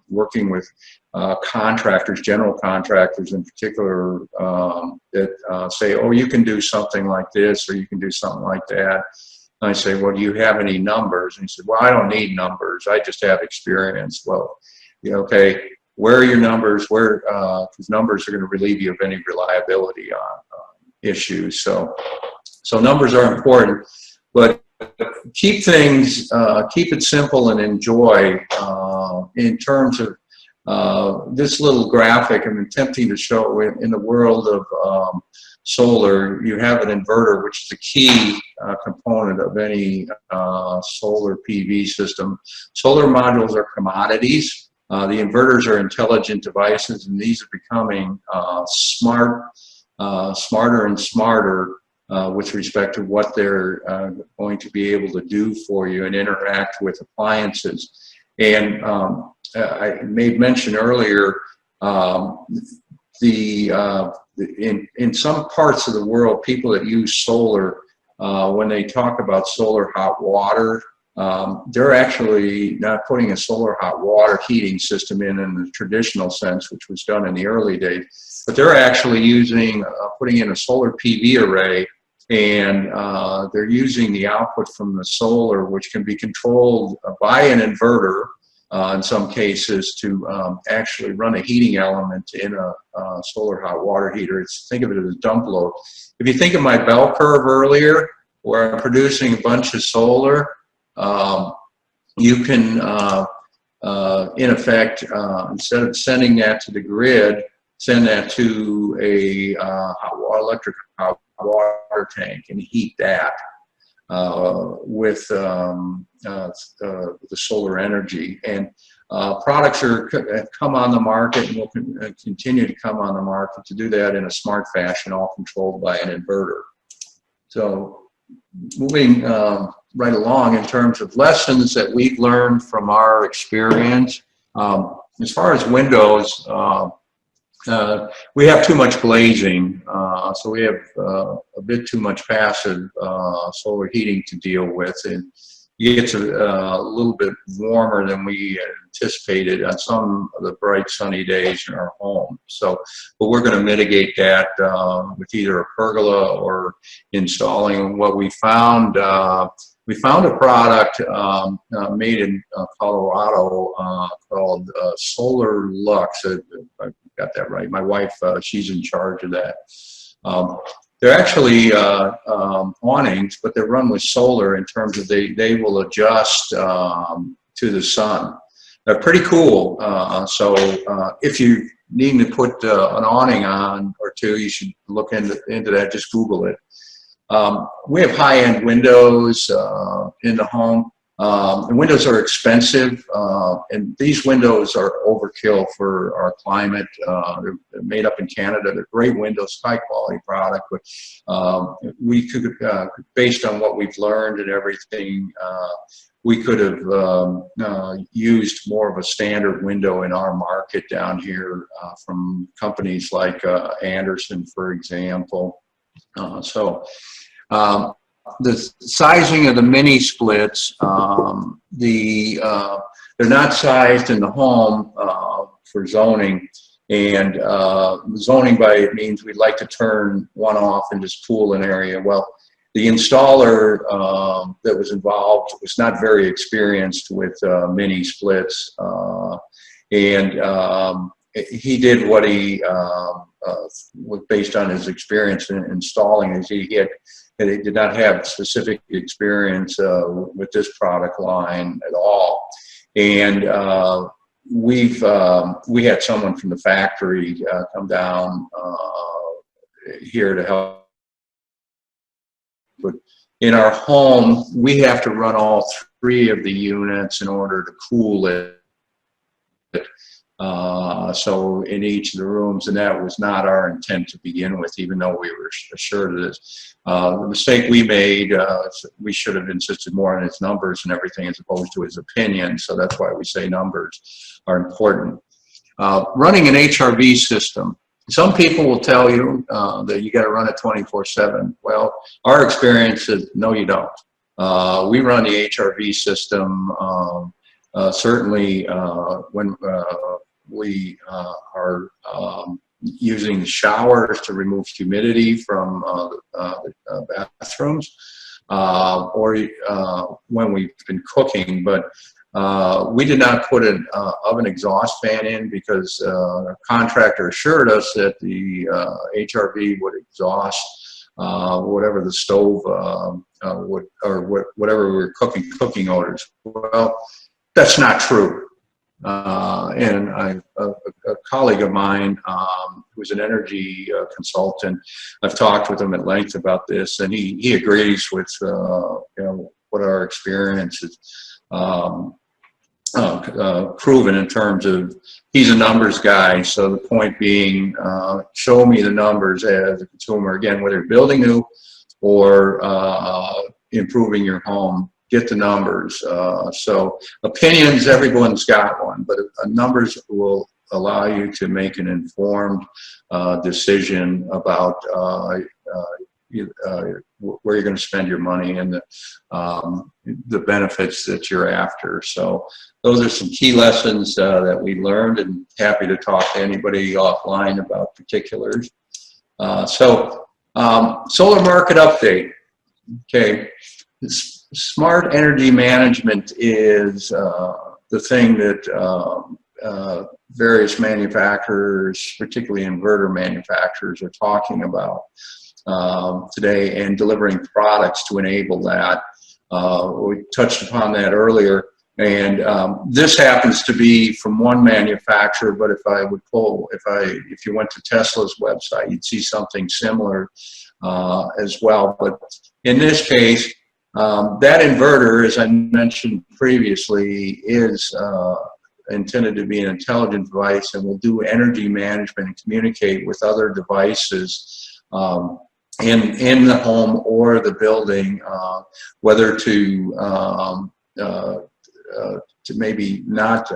Speaker 2: working with contractors, general contractors in particular, that say, oh, you can do something like this or you can do something like that. And I say, well, do you have any numbers? And he said, well, I don't need numbers. I just have experience. Well, okay, where are your numbers? Where, because numbers are going to relieve you of any reliability on issues. So numbers are important, but keep things, keep it simple and enjoy. In terms of this little graphic, I'm attempting to show in the world of solar, you have an inverter, which is a key component of any solar PV system. Solar modules are commodities. The inverters are intelligent devices, and these are becoming smarter and smarter with respect to what they're going to be able to do for you and interact with appliances. And I made mention earlier, in some parts of the world, people that use solar, when they talk about solar hot water, they're actually not putting a solar hot water heating system in the traditional sense, which was done in the early days, but they're actually using, putting in a solar PV array, and they're using the output from the solar, which can be controlled by an inverter, in some cases, to actually run a heating element in a solar hot water heater. Think of it as a dump load. If you think of my bell curve earlier, where I'm producing a bunch of solar, you can, in effect, instead of sending that to the grid, send that to a electric hot water tank and heat that with the solar energy. And products have come on the market and will continue to come on the market to do that in a smart fashion, all controlled by an inverter. So moving right along in terms of lessons that we've learned from our experience, as far as windows, we have too much glazing, so we have a bit too much passive solar heating to deal with, and it gets a little bit warmer than we anticipated on some of the bright sunny days in our home. So, but we're going to mitigate that with either a pergola or installing what we found. We found a product made in Colorado called Solar Lux. I got that right. My wife, she's in charge of that. They're actually awnings, but they're run with solar in terms of they will adjust to the sun. They're pretty cool. So if you need to put an awning on or two, you should look into that. Just Google it. We have high-end windows in the home. And windows are expensive, and these windows are overkill for our climate. They're made up in Canada. They're great windows, high-quality product, but we could, based on what we've learned and everything, we could have used more of a standard window in our market down here from companies like Anderson, for example. The sizing of the mini splits, they're not sized in the home for zoning, and zoning by it means we'd like to turn one off and just pool an area. Well, the installer that was involved was not very experienced with mini splits, and he did what he was based on his experience in installing. He did not have specific experience with this product line at all, and we had someone from the factory come down here to help. But in our home, we have to run all three of the units in order to cool it. So in each of the rooms, and that was not our intent to begin with, even though we were assured of this. The mistake we made, we should have insisted more on his numbers and everything as opposed to his opinion, so that's why we say numbers are important. Running an HRV system. Some people will tell you that you got to run it 24/7. Well, our experience is no, you don't. We run the HRV system certainly when we are using the showers to remove humidity from the bathrooms, or when we've been cooking. But we did not put an oven exhaust fan in because our contractor assured us that the HRV would exhaust whatever the stove whatever we're cooking orders. Well, that's not true. And a colleague of mine who's an energy consultant, I've talked with him at length about this, and he agrees with what our experience is proven in terms of, he's a numbers guy. So the point being, show me the numbers as a consumer. Again, whether you're building new or improving your home, get the numbers. So opinions, everyone's got one, but numbers will allow you to make an informed decision about where you're going to spend your money and the benefits that you're after. So those are some key lessons that we learned, and happy to talk to anybody offline about particulars. Solar market update. Okay. Smart energy management is the thing that various manufacturers, particularly inverter manufacturers, are talking about today, and delivering products to enable that. We touched upon that earlier, and this happens to be from one manufacturer, but if you went to Tesla's website, you'd see something similar as well. But in this case, that inverter, as I mentioned previously, is intended to be an intelligent device and will do energy management and communicate with other devices in the home or the building, whether to maybe not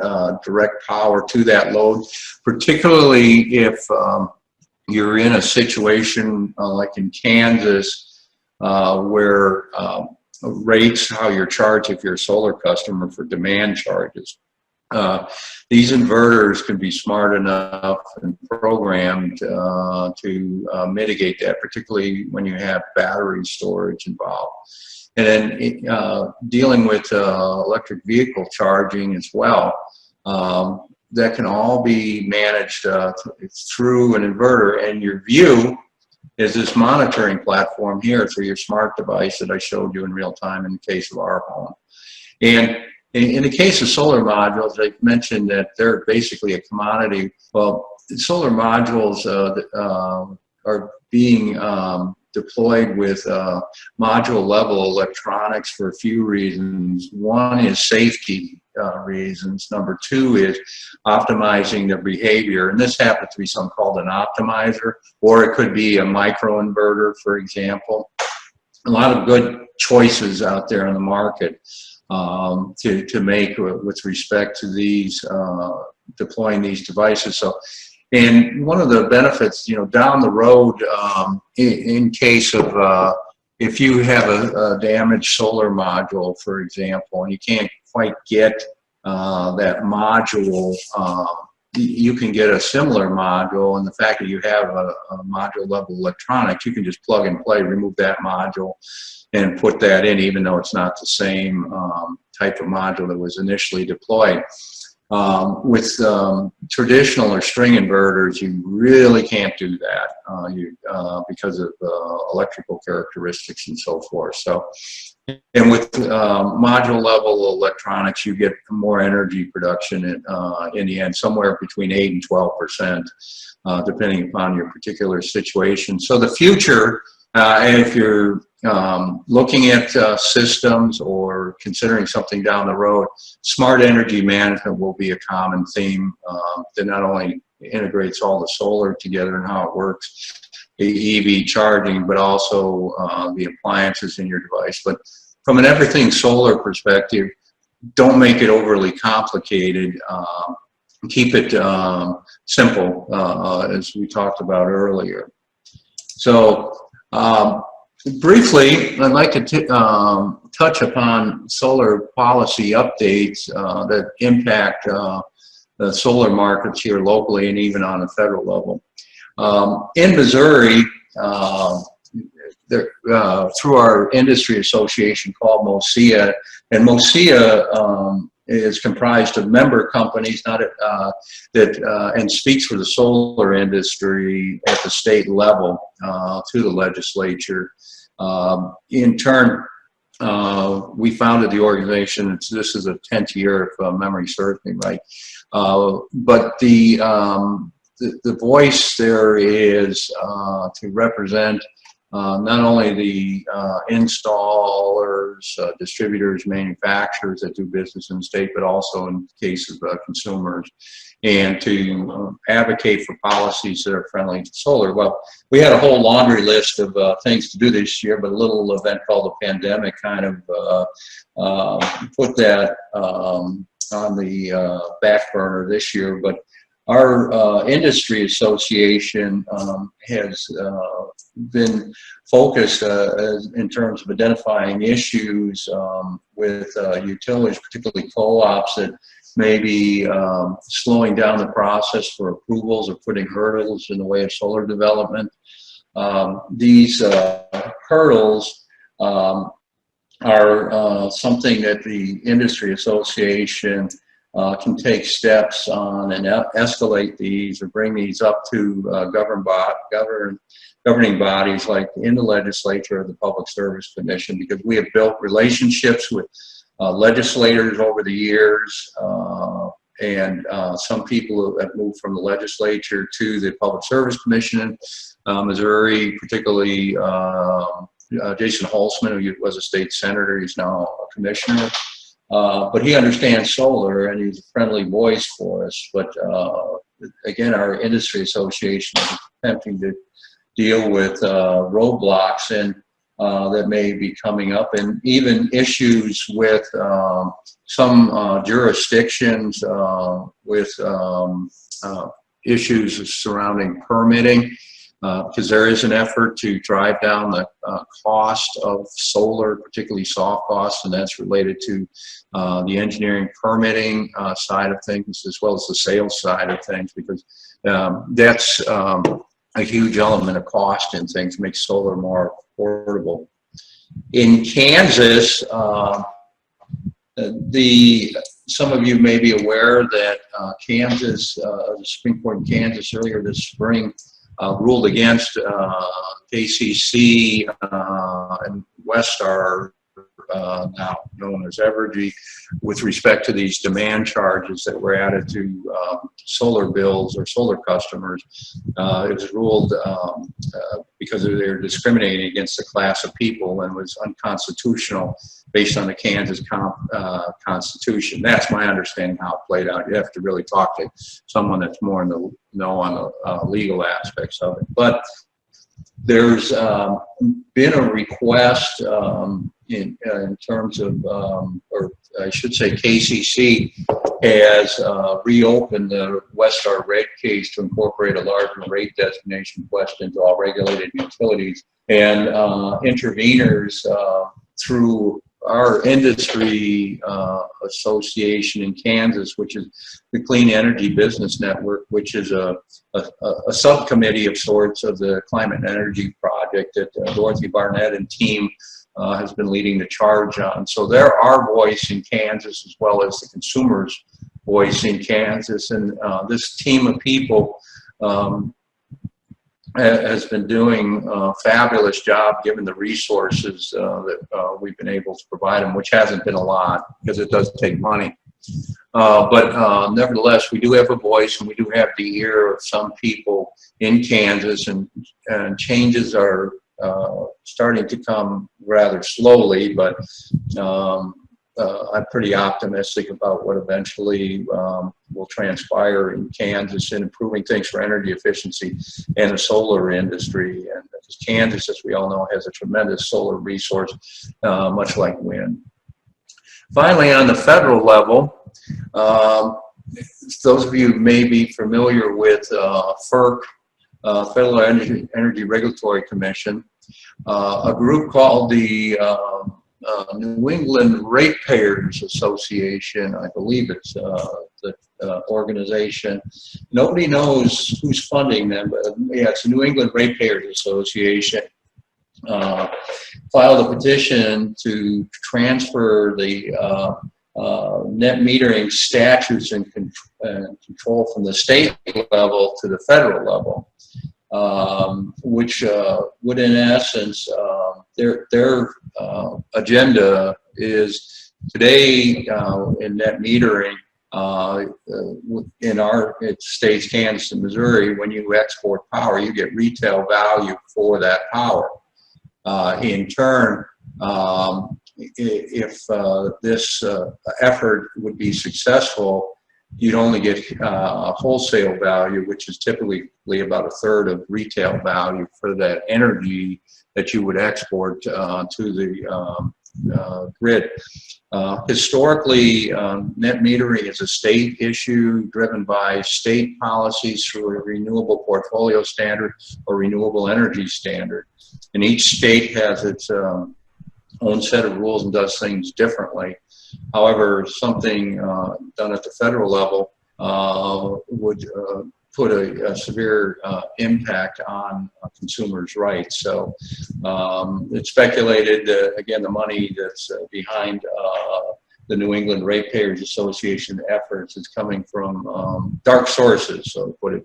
Speaker 2: direct power to that load, particularly if you're in a situation like in Kansas where rates, how you're charged if you're a solar customer for demand charges. These inverters can be smart enough and programmed to mitigate that, particularly when you have battery storage involved. And then dealing with electric vehicle charging as well, that can all be managed through an inverter. And your view is this monitoring platform here through your smart device that I showed you in real time in the case of our home. And in the case of solar modules, I've mentioned that they're basically a commodity. Well, solar modules are being deployed with module level electronics for a few reasons. One is safety reasons. Number two is optimizing their behavior. And this happens to be something called an optimizer, or it could be a microinverter, for example. A lot of good choices out there on the market to make with respect to these deploying these devices. So, and one of the benefits, down the road, in case of if you have a damaged solar module, for example, and you can't quite get that module, you can get a similar module, and the fact that you have a module level electronics, you can just plug and play, remove that module and put that in, even though it's not the same type of module that was initially deployed. With traditional or string inverters, you really can't do that because of electrical characteristics and so forth. So, and with module level electronics, you get more energy production in the end, somewhere between 8 and 12%, depending upon your particular situation. So the future, if you're looking at systems or considering something down the road, smart energy management will be a common theme that not only integrates all the solar together and how it works, the EV charging, but also the appliances in your device. But from an everything solar perspective, don't make it overly complicated. Keep it simple, as we talked about earlier. So briefly, I'd like to touch upon solar policy updates that impact the solar markets here locally and even on a federal level. In Missouri, through our industry association called MOSIA, and MOSIA is comprised of member companies, not and speaks for the solar industry at the state level to the legislature. In turn, we founded the organization. This is the 10th year, if memory serves me right. But the voice there is to represent not only the installers, distributors, manufacturers that do business in the state, but also in cases of consumers, and to advocate for policies that are friendly to solar. Well, we had a whole laundry list of things to do this year, but a little event called the pandemic kind of put that on the back burner this year. But our industry association has been focused in terms of identifying issues with utilities, particularly co-ops, that may be slowing down the process for approvals or putting hurdles in the way of solar development. These hurdles are something that the industry association can take steps on and escalate these or bring these up to governing bodies like in the legislature or the Public Service Commission, because we have built relationships with legislators over the years, and some people have moved from the legislature to the Public Service Commission in Missouri, particularly Jason Holzman, who was a state senator. He's now a commissioner. But he understands solar, and he's a friendly voice for us. But again, our industry association is attempting to deal with roadblocks and that may be coming up, and even issues with some jurisdictions with issues surrounding permitting. Because there is an effort to drive down the cost of solar, particularly soft costs, and that's related to the engineering permitting side of things, as well as the sales side of things, because that's a huge element of cost in things, makes solar more affordable. In Kansas, some of you may be aware that Kansas, the Supreme Court in Kansas earlier this spring ruled against KCC and Westar, now known as Evergy, with respect to these demand charges that were added to solar bills or solar customers. It was ruled because they were discriminating against a class of people and was unconstitutional based on the Kansas Constitution. That's my understanding how it played out. You have to really talk to someone that's more in the know on the legal aspects of it. But there's been a request in terms of, or I should say KCC has reopened the Westar rate case to incorporate a larger rate designation question to all regulated utilities. And interveners through our industry association in Kansas, which is the Clean Energy Business Network, which is a subcommittee of sorts of the Climate and Energy Project that Dorothy Barnett and team has been leading the charge on. So they're our voice in Kansas, as well as the consumers' voice in Kansas. And this team of people has been doing a fabulous job given the resources that we've been able to provide them, which hasn't been a lot because it does take money. But nevertheless, we do have a voice, and we do have the ear of some people in Kansas, and changes are starting to come rather slowly, but I'm pretty optimistic about what eventually will transpire in Kansas in improving things for energy efficiency and the solar industry. And because Kansas, as we all know, has a tremendous solar resource, much like wind. Finally, on the federal level, those of you may be familiar with FERC, Federal Energy Regulatory Commission, a group called the New England Ratepayers Association. I believe it's the organization. Nobody knows who's funding them, but yeah, it's the New England Ratepayers Association. Filed a petition to transfer the net metering statutes and control from the state level to the federal level, which would, in essence, their agenda is today in net metering. In our states, Kansas and Missouri, when you export power, you get retail value for that power. In turn, if this effort would be successful, you'd only get wholesale value, which is typically about a third of retail value for that energy that you would export to the grid. Historically, net metering is a state issue driven by state policies through a renewable portfolio standard or renewable energy standard. And each state has its own set of rules and does things differently. However, something done at the federal level would put a severe impact on consumers' rights. So it's speculated, again, the money that's behind the New England Ratepayers Association efforts is coming from dark sources, so to put it.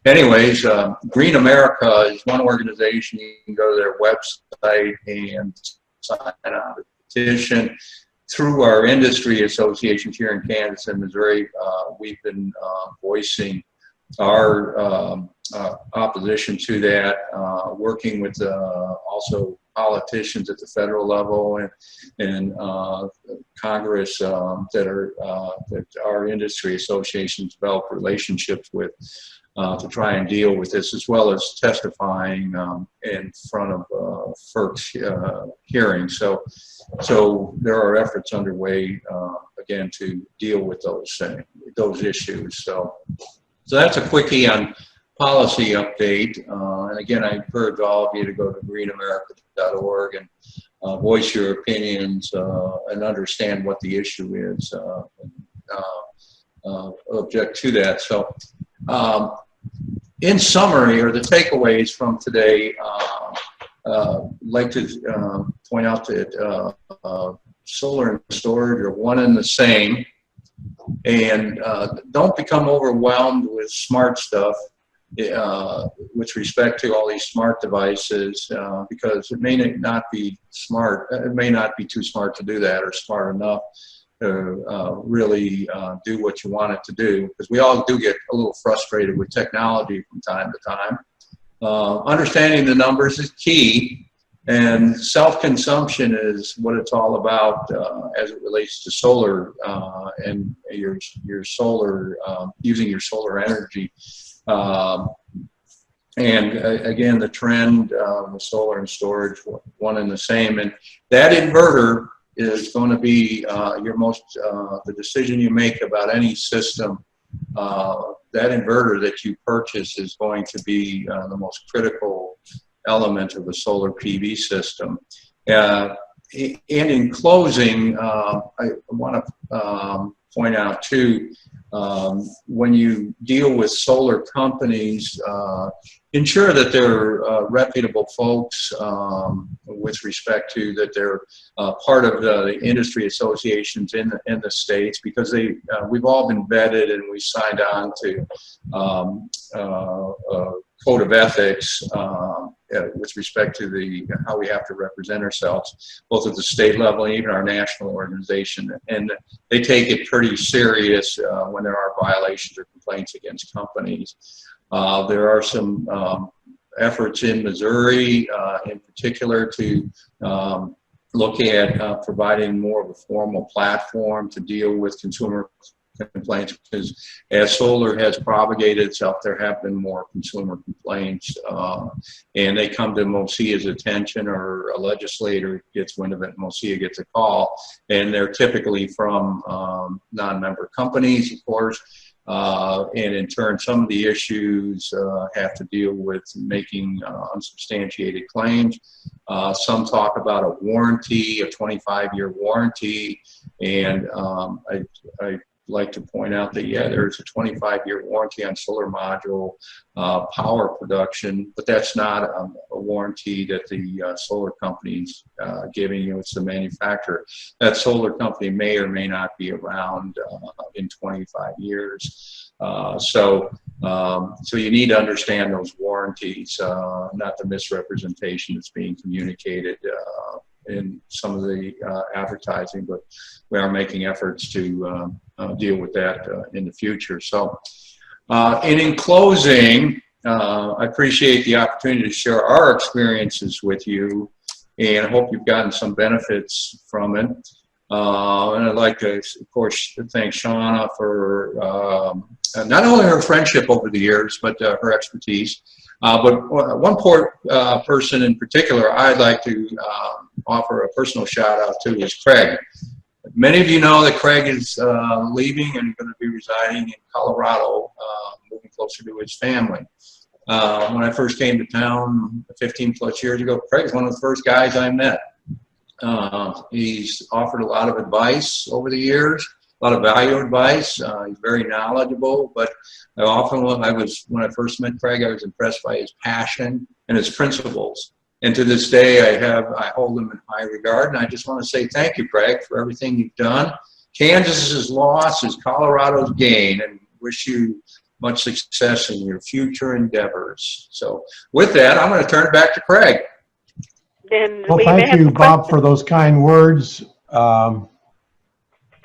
Speaker 2: Anyways, Green America is one organization. You can go to their website and sign on a petition. Through our industry associations here in Kansas and Missouri, we've been voicing our opposition to that, working with also politicians at the federal level and Congress that our industry associations develop relationships with to try and deal with this, as well as testifying in front of FERC's hearing. So there are efforts underway again to deal with those issues. So that's a quickie on policy update. And again, I encourage all of you to go to greenamerica.org and voice your opinions and understand what the issue is, object to that. So in summary, or the takeaways from today, I'd like to point out that solar and storage are one and the same. And don't become overwhelmed with smart stuff with respect to all these smart devices, because it may not be smart. It may not be too smart to do that or smart enough to really do what you want it to do, because we all do get a little frustrated with technology from time to time. Understanding the numbers is key. And self-consumption is what it's all about as it relates to solar and your solar, using your solar energy. And again, the trend with solar and storage, one and the same. And that inverter is going to be your most, the decision you make about any system. That inverter that you purchase is going to be the most critical element of the solar PV system. And in closing, I want to point out too, when you deal with solar companies, ensure that they're reputable folks with respect to that they're part of the industry associations in the states, because we've all been vetted and we signed on to code of ethics with respect to how we have to represent ourselves, both at the state level and even our national organization. And they take it pretty serious when there are violations or complaints against companies. There are some efforts in Missouri in particular to look at providing more of a formal platform to deal with consumer complaints, because as solar has propagated itself, there have been more consumer complaints, and they come to MOSIA's attention, or a legislator gets wind of it and MOSIA gets a call, and they're typically from non-member companies, of course, and in turn some of the issues have to deal with making unsubstantiated claims. Some talk about a warranty, a 25-year warranty, and I like to point out that, yeah, there's a 25-year warranty on solar module power production, but that's not a warranty that the solar company's giving you. It's the manufacturer. That solar company may or may not be around in 25 years. So you need to understand those warranties, not the misrepresentation that's being communicated in some of the advertising, but we are making efforts to deal with that in the future. So, and in closing, I appreciate the opportunity to share our experiences with you, and I hope you've gotten some benefits from it. And I'd like to, of course, thank Shauna for not only her friendship over the years, but her expertise. But one person in particular I'd like to offer a personal shout out to is Craig. Many of you know that Craig is leaving and going to be residing in Colorado, moving closer to his family. When I first came to town 15 plus years ago, Craig's one of the first guys I met. He's offered a lot of advice over the years, a lot of value advice. He's very knowledgeable, but when I first met Craig, I was impressed by his passion and his principles. And to this day, I hold him in high regard. And I just want to say thank you, Craig, for everything you've done. Kansas's loss is Colorado's gain, and wish you much success in your future endeavors. So with that, I'm going to turn it back to Craig.
Speaker 1: Well, thank you, Bob, for those kind words.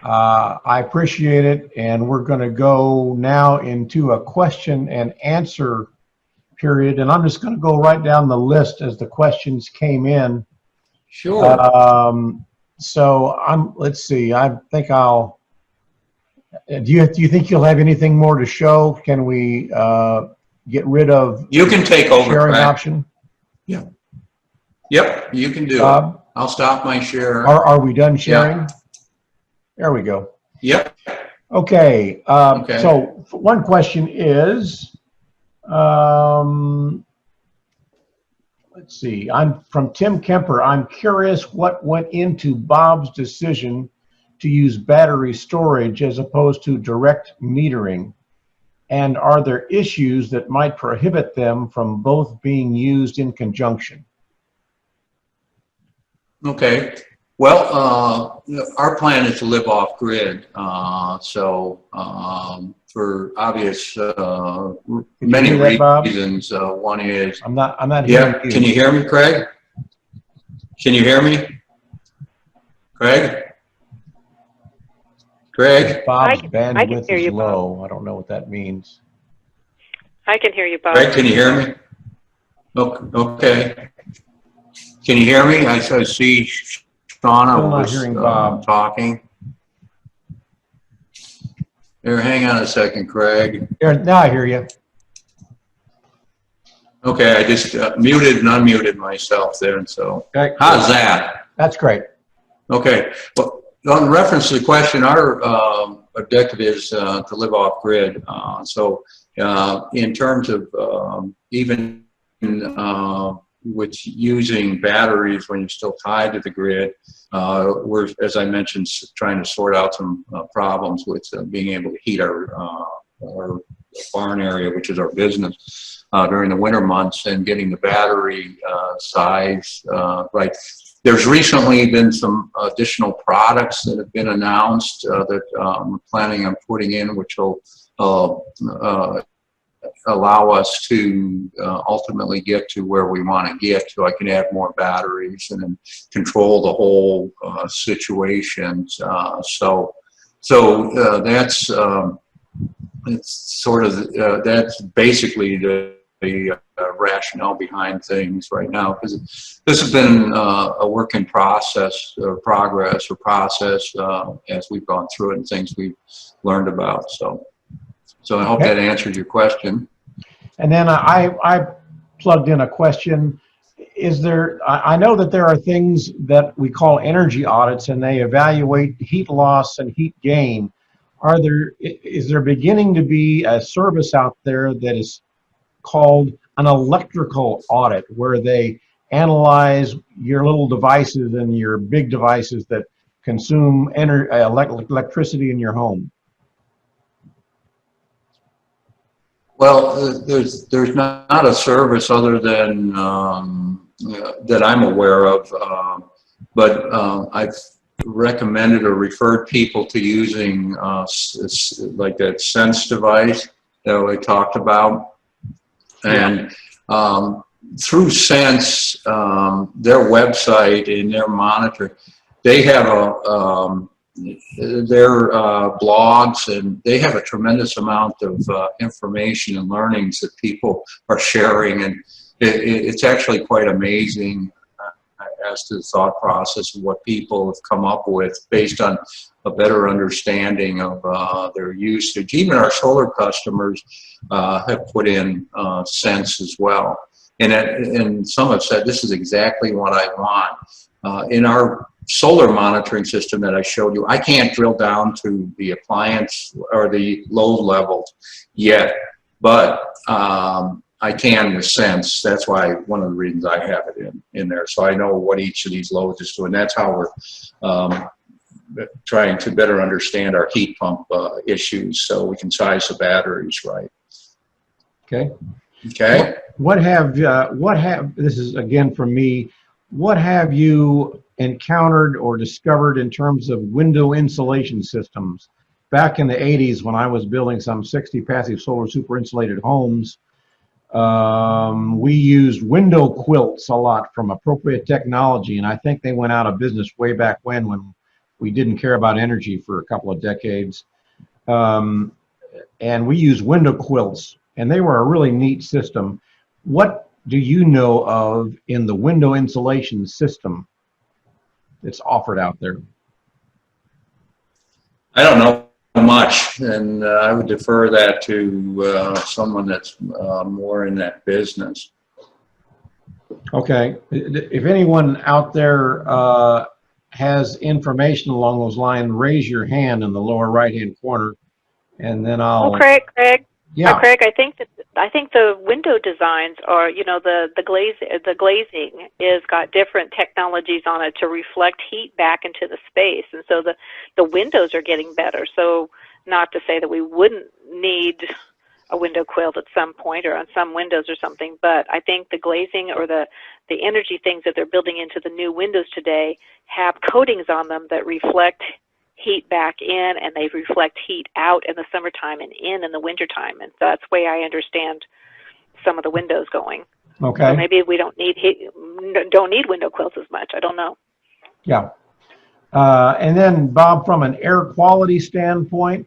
Speaker 1: I appreciate it, and we're going to go now into a question and answer period, and I'm just going to go right down the list as the questions came in.
Speaker 2: Sure.
Speaker 1: So let's see. I think I'll. Do you think you'll have anything more to show? Can we get rid of?
Speaker 2: You can take over
Speaker 1: sharing
Speaker 2: Craig.
Speaker 1: Option.
Speaker 2: Yeah. Yep, you can do it. I'll stop my share.
Speaker 1: Are we done sharing?
Speaker 2: Yeah.
Speaker 1: There we go.
Speaker 2: Yep.
Speaker 1: Okay.
Speaker 2: Okay.
Speaker 1: So one question is, let's see. I'm from Tim Kemper. I'm curious what went into Bob's decision to use battery storage as opposed to direct metering, and are there issues that might prohibit them from both being used in conjunction?
Speaker 2: Okay. Well, our plan is to live off grid. For obvious many reasons. One is
Speaker 1: I'm not hearing
Speaker 2: yeah.
Speaker 1: you.
Speaker 2: Can you hear me, Craig? Can you hear me, Craig? Craig?
Speaker 1: Bob's
Speaker 3: I can
Speaker 1: bandwidth
Speaker 3: hear
Speaker 1: is
Speaker 3: you,
Speaker 1: low. I don't know what that means.
Speaker 3: I can hear you, Bob.
Speaker 2: Craig, can you hear me? Okay. Can you hear me? I see Shauna was talking. Here, hang on a second, Craig.
Speaker 1: Here, now I hear you.
Speaker 2: Okay, I just muted and unmuted myself there, and so
Speaker 1: Okay.
Speaker 2: How's that?
Speaker 1: That's great.
Speaker 2: Okay. Well, in reference to the question, our objective is to live off grid. In terms of even with using batteries when you're still tied to the grid, we're, as I mentioned, trying to sort out some problems with being able to heat our barn area, which is our business, during the winter months, and getting the battery size right. There's recently been some additional products that have been announced that I'm planning on putting in, which will allow us to ultimately get to where we want to get to. I can add more batteries and then control the whole situation. That's it's sort of that's basically the rationale behind things right now, because this has been a work in process or progress or process as we've gone through it and things we've learned about. So I hope that answered your question.
Speaker 1: And then I plugged in a question. I know that there are things that we call energy audits, and they evaluate heat loss and heat gain. Is there beginning to be a service out there that is called an electrical audit, where they analyze your little devices and your big devices that consume electricity in your home?
Speaker 2: Well, there's not a service other than that I'm aware of, but I've recommended or referred people to using like that Sense device that we talked about, and through Sense, their website and their monitor, they have their blogs, and they have a tremendous amount of information and learnings that people are sharing, and it's actually quite amazing as to the thought process of what people have come up with based on a better understanding of their usage. Even our solar customers have put in Sense as well. And some have said, this is exactly what I want. In our solar monitoring system that I showed you, I can't drill down to the appliance or the load levels yet, but I can with Sense. That's why one of the reasons I have it in there. So I know what each of these loads is doing. That's how we're trying to better understand our heat pump issues so we can size the batteries right.
Speaker 1: Okay.
Speaker 2: Okay.
Speaker 1: What have this is again from me, what have you encountered or discovered in terms of window insulation systems? Back in the 80s when I was building some 60 passive solar super insulated homes, we used window quilts a lot from Appropriate Technology, and I think they went out of business way back when we didn't care about energy for a couple of decades. And we used window quilts, and they were a really neat system. What do you know of in the window insulation system that's offered out there?
Speaker 2: I don't know much, and I would defer that to someone that's more in that business.
Speaker 1: Okay. If anyone out there has information along those lines, raise your hand in the lower right-hand corner, and then I'll.
Speaker 3: Oh, Craig.
Speaker 1: Yeah.
Speaker 3: Craig, I think the window designs are, you know, the glazing is got different technologies on it to reflect heat back into the space, and so the windows are getting better. So not to say that we wouldn't need a window quilt at some point or on some windows or something, but I think the glazing or the energy things that they're building into the new windows today have coatings on them that reflect heat back in, and they reflect heat out in the summertime and in the wintertime, and that's the way I understand some of the windows going.
Speaker 1: Okay.
Speaker 3: So maybe we don't need window quilts as much. I don't know.
Speaker 1: Yeah. And then Bob, from an air quality standpoint,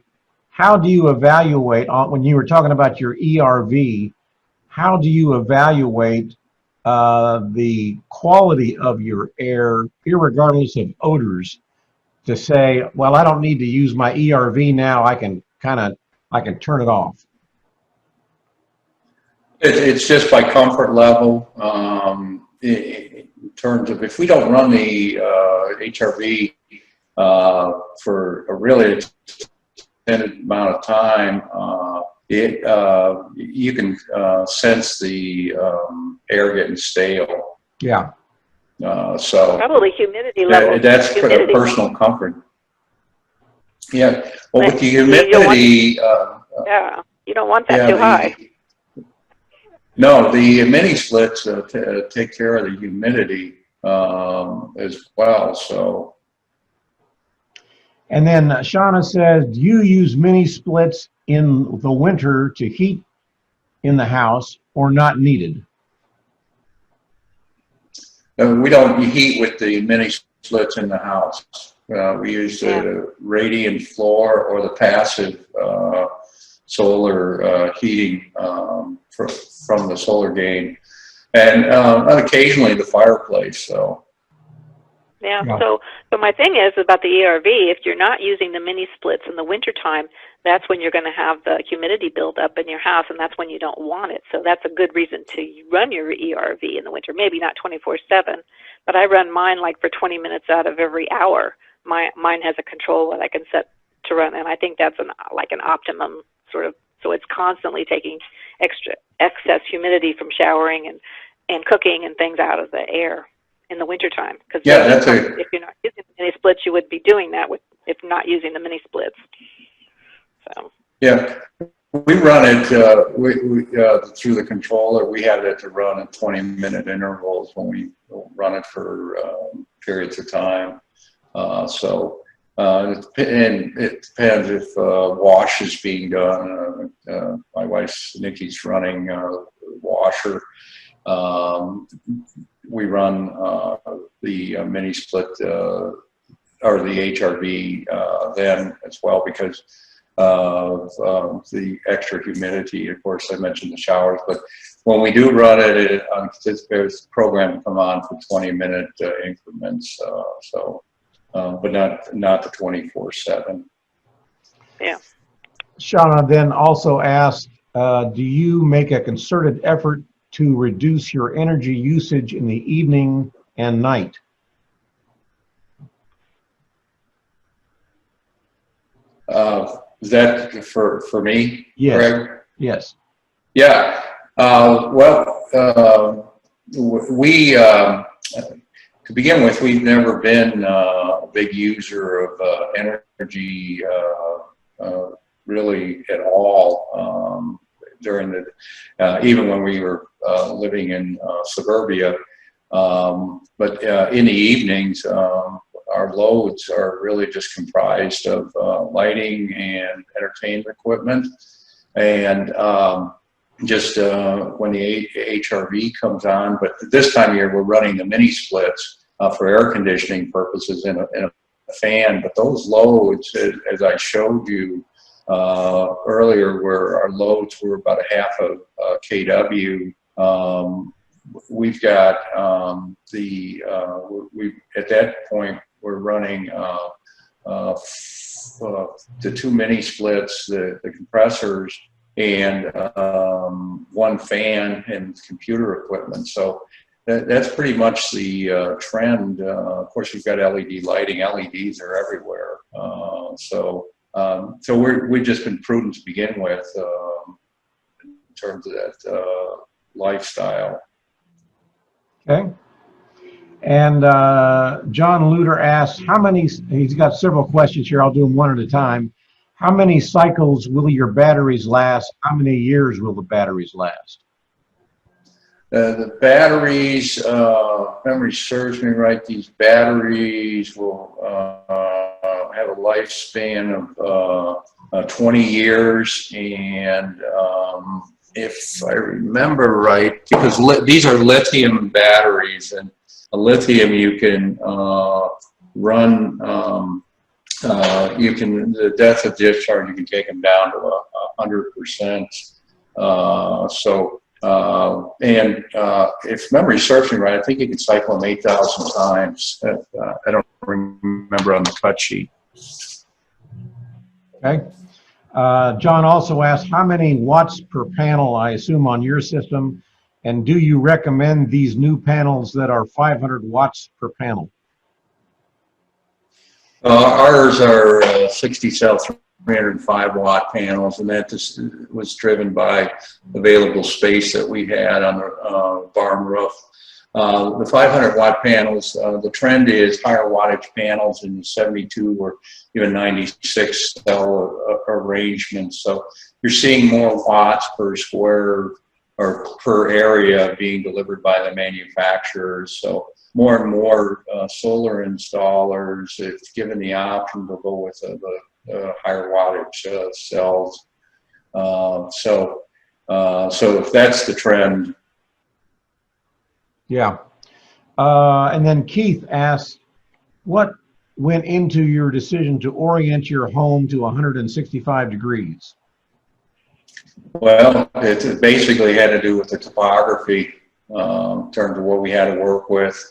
Speaker 1: how do you evaluate, when you were talking about your ERV, how do you evaluate the quality of your air, irregardless of odors, to say, well, I don't need to use my ERV now, I can turn it off?
Speaker 2: It's just by comfort level. In terms of, if we don't run the HRV for a really extended amount of time, you can sense the air getting stale.
Speaker 1: Yeah.
Speaker 2: So
Speaker 3: probably humidity level.
Speaker 2: That's for the personal comfort. Yeah. Well, with the humidity,
Speaker 3: yeah, you don't want that too high.
Speaker 2: No, the mini splits take care of the humidity as well. So.
Speaker 1: And then Shauna says, do you use mini splits in the winter to heat in the house, or not needed?
Speaker 2: We don't heat with the mini splits in the house. We use the radiant floor or the passive solar heating from the solar gain, and occasionally the fireplace. So.
Speaker 3: Yeah. So my thing is about the ERV, if you're not using the mini splits in the wintertime, that's when you're going to have the humidity build up in your house, and that's when you don't want it. So that's a good reason to run your ERV in the winter. Maybe not 24/7, but I run mine like for 20 minutes out of every hour. Mine has a control that I can set to run, and I think that's an optimum sort of. So it's constantly taking excess humidity from showering and cooking and things out of the air in the wintertime. Because if you're not using the mini splits, you would be doing that if not using the mini splits. So.
Speaker 2: Yeah, We run it through the controller. We have it to run at 20-minute intervals when we run it for periods of time. And it depends if wash is being done. My wife's Nikki's running washer. We run the mini split or the HRV then as well because of the extra humidity. Of course, I mentioned the showers, but when we do run it, it's programmed to come on for 20-minute increments. But not the 24/7.
Speaker 3: Yeah.
Speaker 1: Shauna then also asked, do you make a concerted effort to reduce your energy usage in the evening and night?
Speaker 2: Is that for me,
Speaker 1: Yes.
Speaker 2: Greg?
Speaker 1: Yes.
Speaker 2: Yeah. We to begin with, we've never been a big user of energy really at all during the even when we were living in suburbia. But in the evenings, our loads are really just comprised of lighting and entertainment equipment, and just when the HRV comes on. But this time of year, we're running the mini splits for air conditioning purposes in a fan. But those loads, as I showed you earlier, where our loads were about a half of kW. We've got at that point we're running the two mini splits, the compressors, and one fan and computer equipment. So that's pretty much the trend. Of course, we've got LED lighting. LEDs are everywhere. So we've just been prudent to begin with in terms of that lifestyle.
Speaker 1: Okay. And John Luter asks, he's got several questions here. I'll do them one at a time. How many cycles will your batteries last? How many years will the batteries last?
Speaker 2: The batteries, memory serves me right, these batteries will have a lifespan of 20 years. And if I remember right, because these are lithium batteries, and a lithium you can run, the depth of discharge, you can take them down to 100%. If memory serves me right, I think you can cycle them 8,000 times. I don't remember on the cut sheet.
Speaker 1: Okay. John also asked, how many watts per panel, I assume, on your system? And do you recommend these new panels that are 500 watts per panel?
Speaker 2: Ours are 60 cell 305 watt panels, and that just was driven by available space that we had on the barn roof. The 500 watt panels, the trend is higher wattage panels in 72 or even 96 cell arrangements. So you're seeing more watts per square or per area being delivered by the manufacturers. So more and more solar installers, if given the option, will go with the higher wattage cells. So if that's the trend.
Speaker 1: Yeah. And then Keith asks, what went into your decision to orient your home to 165 degrees?
Speaker 2: Well, it basically had to do with the topography in terms of what we had to work with,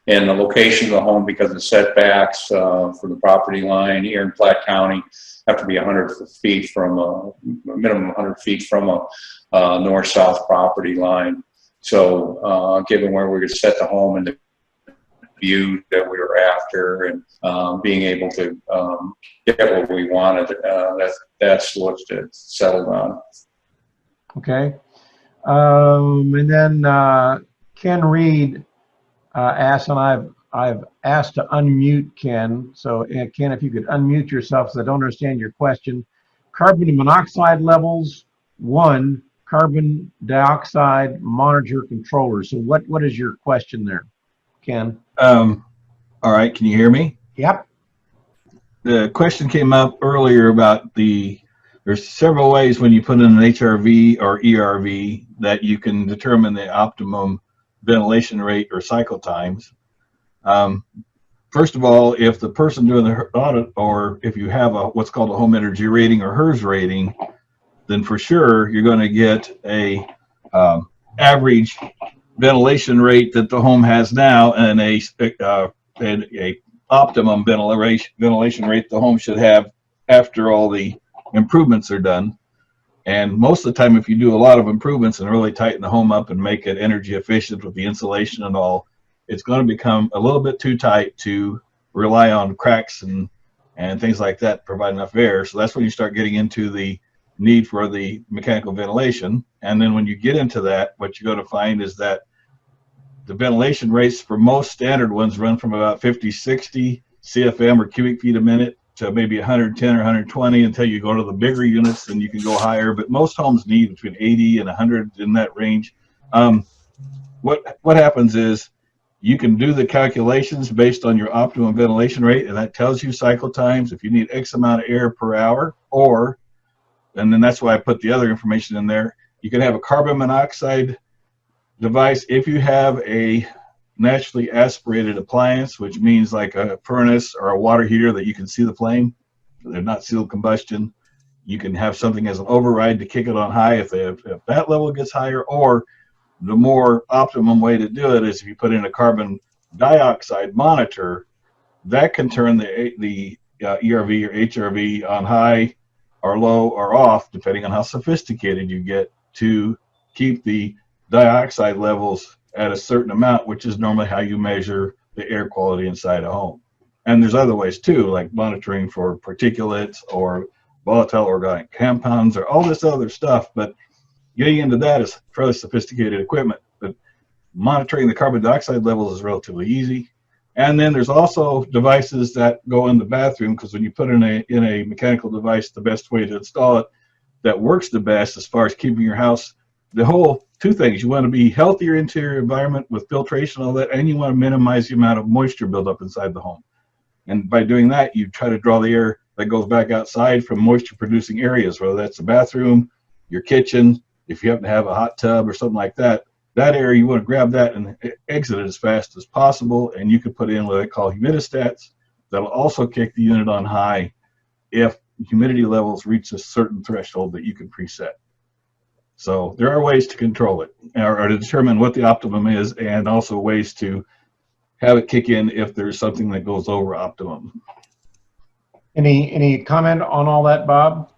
Speaker 2: and the location of the home, because of setbacks for the property line here in Platte County have to be 100 feet from a minimum 100 feet from a north-south property line. So given where we could set the home and the view that we were after, and being able to get what we wanted, that's what it settled on.
Speaker 1: Okay. And then Ken Reed asked, and I've asked to unmute Ken. So Ken, if you could unmute yourself, because I don't understand your question. Carbon monoxide levels one carbon dioxide monitor controller. So what is your question there, Ken?
Speaker 4: All right, can you hear me?
Speaker 1: Yep.
Speaker 4: The question came up earlier about there's several ways when you put in an HRV or ERV that you can determine the optimum ventilation rate or cycle times. First of all, if the person doing the audit, or if you have what's called a home energy rating or HRES rating, then for sure you're going to get a average ventilation rate that the home has now, and a optimum ventilation rate the home should have after all the improvements are done. And most of the time, if you do a lot of improvements and really tighten the home up and make it energy efficient with the insulation and all, it's going to become a little bit too tight to rely on cracks and things like that to provide enough air. So that's when you start getting into the need for the mechanical ventilation. And then when you get into that, what you're going to find is that the ventilation rates for most standard ones run from about 50, 60 CFM or cubic feet a minute to maybe 110 or 120 until you go to the bigger units, then you can go higher. But most homes need between 80 and 100 in that range. What happens is you can do the calculations based on your optimum ventilation rate, and that tells you cycle times if you need X amount of air per hour, and then that's why I put the other information in there. You can have a carbon monoxide device if you have a naturally aspirated appliance, which means like a furnace or a water heater that you can see the flame. They're not sealed combustion. You can have something as an override to kick it on high if that level gets higher, or the more optimum way to do it is if you put in a carbon dioxide monitor that can turn the ERV or HRV on high or low or off, depending on how sophisticated you get, to keep the dioxide levels at a certain amount, which is normally how you measure the air quality inside a home. And there's other ways too, like monitoring for particulates or volatile organic compounds or all this other stuff. But getting into that is fairly sophisticated equipment. But monitoring the carbon dioxide levels is relatively easy. And then there's also devices that go in the bathroom, because when you put in a mechanical device, the best way to install it that works the best as far as keeping your house, the whole two things: you want to be healthier interior environment with filtration and all that, and you want to minimize the amount of moisture buildup inside the home. And by doing that, you try to draw the air that goes back outside from moisture producing areas, whether that's the bathroom, your kitchen, if you happen to have a hot tub or something like that. That area, you want to grab that and exit it as fast as possible, and you can put in what they call humidistats that'll also kick the unit on high if humidity levels reach a certain threshold that you can preset. So there are ways to control it, or to determine what the optimum is, and also ways to have it kick in if there's something that goes over optimum.
Speaker 1: Any comment on all that, Bob?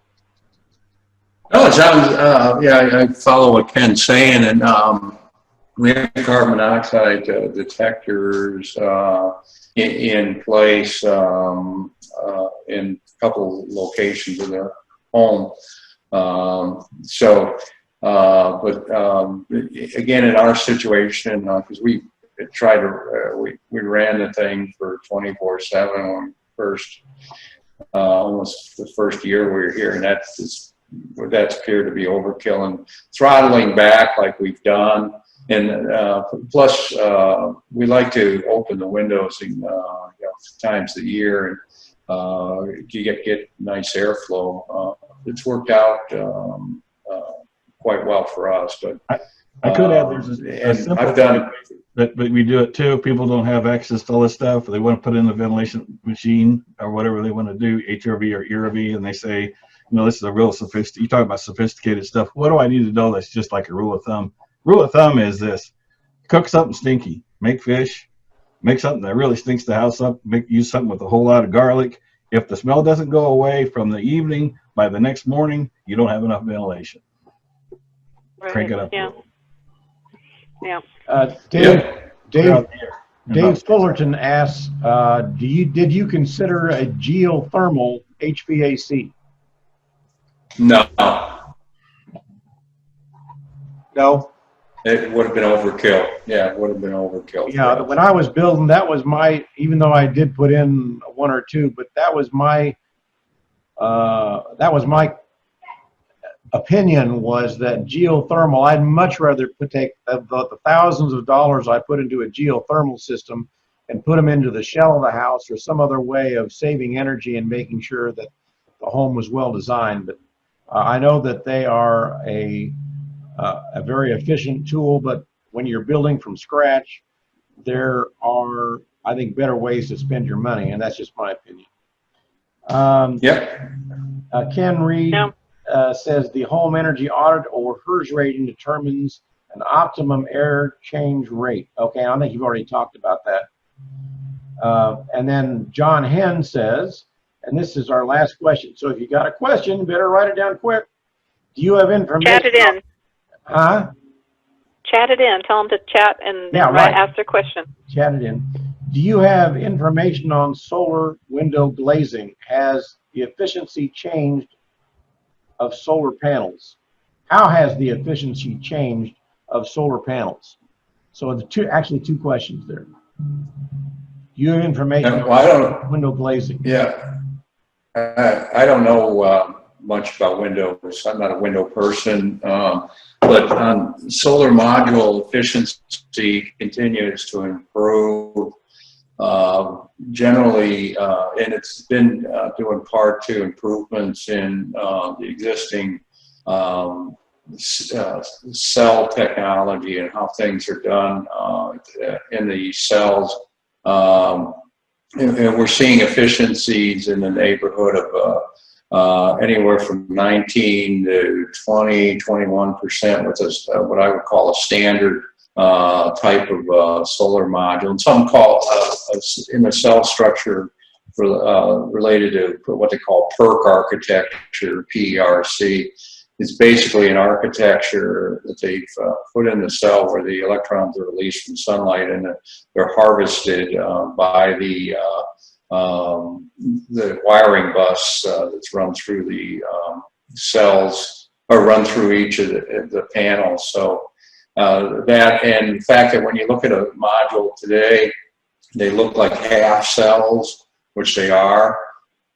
Speaker 2: No, it sounds, yeah, I follow what Ken's saying, and we have carbon monoxide detectors in place in a couple locations in the home. But again, in our situation, because we tried to, we ran the thing for 24/7 when first, almost the first year we were here, and that's appeared to be overkill, and throttling back like we've done. And plus, we like to open the windows times a year, and you get nice airflow. It's worked out quite well for us. But
Speaker 4: I could add there's a simple
Speaker 2: I've done
Speaker 4: but we do it too. People don't have access to all this stuff, or they want to put in the ventilation machine or whatever they want to do, HRV or ERV, and they say, you know, this is a real sophisticated. You talk about sophisticated stuff. What do I need to know that's just like a rule of thumb? Rule of thumb is this: cook something stinky, make fish, make something that really stinks the house up, use something with a whole lot of garlic. If the smell doesn't go away from the evening, by the next morning, you don't have enough ventilation.
Speaker 3: Right.
Speaker 4: Crank it up.
Speaker 3: Yeah. Yeah.
Speaker 1: Dave Fullerton asks, did you consider a geothermal HVAC?
Speaker 2: no.
Speaker 1: No.
Speaker 2: It would have been overkill. Yeah, it would have been overkill.
Speaker 1: Yeah, when I was building, that was my, even though I did put in one or two, but that was my opinion was that geothermal, I'd much rather take the thousands of dollars I put into a geothermal system and put them into the shell of the house or some other way of saving energy and making sure that the home was well designed. But I know that they are a very efficient tool, but when you're building from scratch, there are, I think, better ways to spend your money, and that's just my opinion.
Speaker 2: Yep.
Speaker 1: Ken Reed
Speaker 3: No.
Speaker 1: says the home energy audit or HRES rating determines an optimum air change rate. Okay, I think you've already talked about that. And then John Henn says, and this is our last question, so if you got a question, you better write it down quick. Do you have information?
Speaker 3: Chat it in.
Speaker 1: Huh?
Speaker 3: Chat it in. Tell them to chat and
Speaker 1: Yeah, right.
Speaker 3: ask their question.
Speaker 1: Chat it in. Do you have information on solar window glazing? Has the efficiency changed of solar panels? How has the efficiency changed of solar panels? So the actually two questions there. Do you have information on window glazing?
Speaker 2: Yeah. I don't know much about windows. I'm not a window person, but solar module efficiency continues to improve. Generally, and it's been due in part to improvements in the existing cell technology and how things are done in the cells. And we're seeing efficiencies in the neighborhood of anywhere from 19 to 20, 21%, which is what I would call a standard type of solar module. And some call in the cell structure for, related to what they call PERC architecture, PERC. It's basically an architecture that they've put in the cell where the electrons are released from sunlight and they're harvested by the wiring bus that's run through the cells, or run through each of the panels. So that, and the fact that when you look at a module today, they look like half cells, which they are.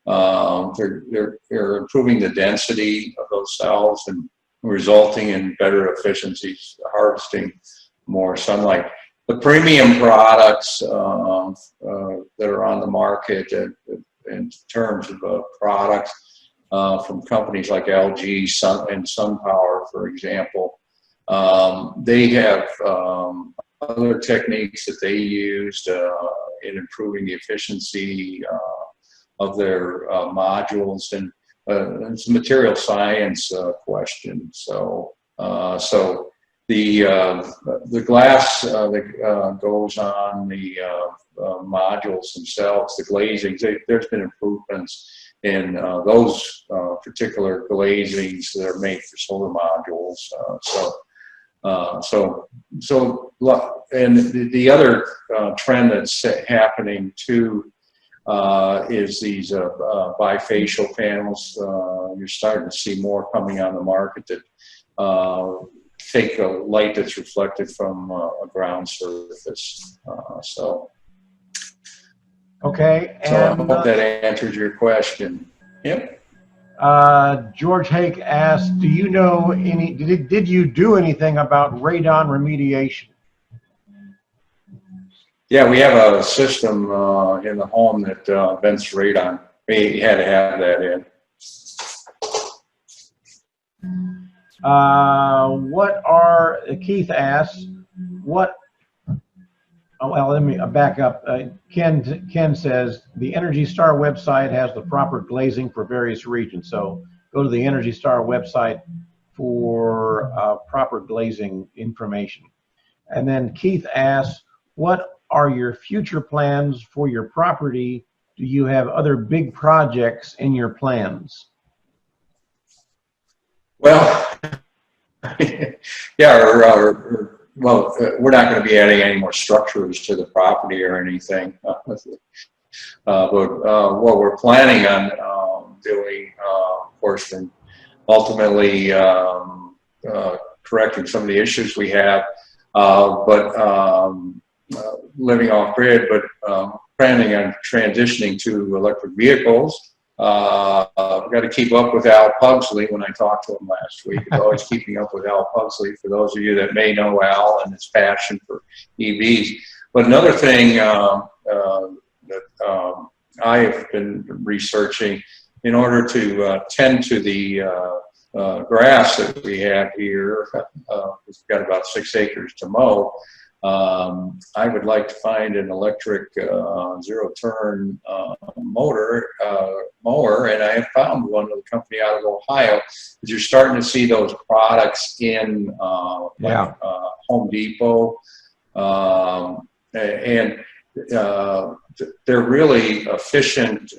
Speaker 2: They're improving the density of those cells and resulting in better efficiencies, harvesting more sunlight. The premium products that are on the market in terms of products from companies like LG and SunPower, for example, they have other techniques that they used in improving the efficiency of their modules, and it's a material science question. So, the glass that goes on the modules themselves, the glazings, there's been improvements in those particular glazings that are made for solar modules. And the other trend that's happening too is these bifacial panels. You're starting to see more coming on the market that take the light that's reflected from a ground surface.
Speaker 1: Okay.
Speaker 2: So I hope that answers your question. Yep.
Speaker 1: George Hake asked, do you know did you do anything about radon remediation?
Speaker 2: Yeah, we have a system in the home that vents radon. We had to have that in.
Speaker 1: Keith asks, well, let me back up. Ken says the Energy Star website has the proper glazing for various regions. So go to the Energy Star website for proper glazing information. And then Keith asks, what are your future plans for your property? Do you have other big projects in your plans?
Speaker 2: Well, yeah, well, we're not going to be adding any more structures to the property or anything. But what we're planning on doing, of course, and ultimately correcting some of the issues we have, living off grid, but planning on transitioning to electric vehicles. I've got to keep up with Al Pugsley when I talked to him last week. It's always keeping up with Al Pugsley, for those of you that may know Al and his passion for EVs. But another thing that I have been researching in order to tend to the grass that we have here, we've got about 6 acres to mow. I would like to find an electric zero-turn mower, and I have found one with a company out of Ohio. Because you're starting to see those products in Home Depot, and they're really efficient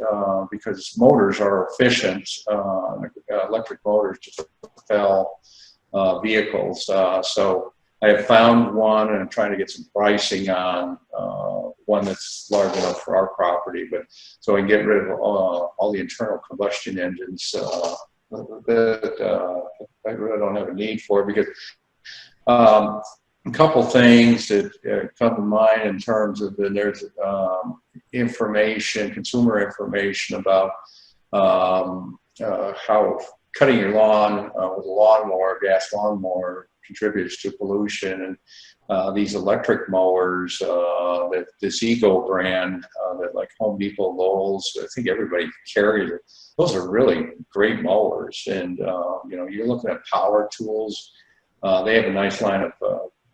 Speaker 2: because motors are efficient, electric motors to propel vehicles. So I have found one, and I'm trying to get some pricing on one that's large enough for our property, but so I can get rid of all the internal combustion engines that I really don't have a need for, because a couple things that come to mind in terms of there's information, consumer information about how cutting your lawn with a lawnmower, gas lawnmower, contributes to pollution, and these electric mowers, that this Eagle brand, that like Home Depot, Lowe's, I think everybody carries it. Those are really great mowers, and you know, you're looking at power tools. They have a nice line of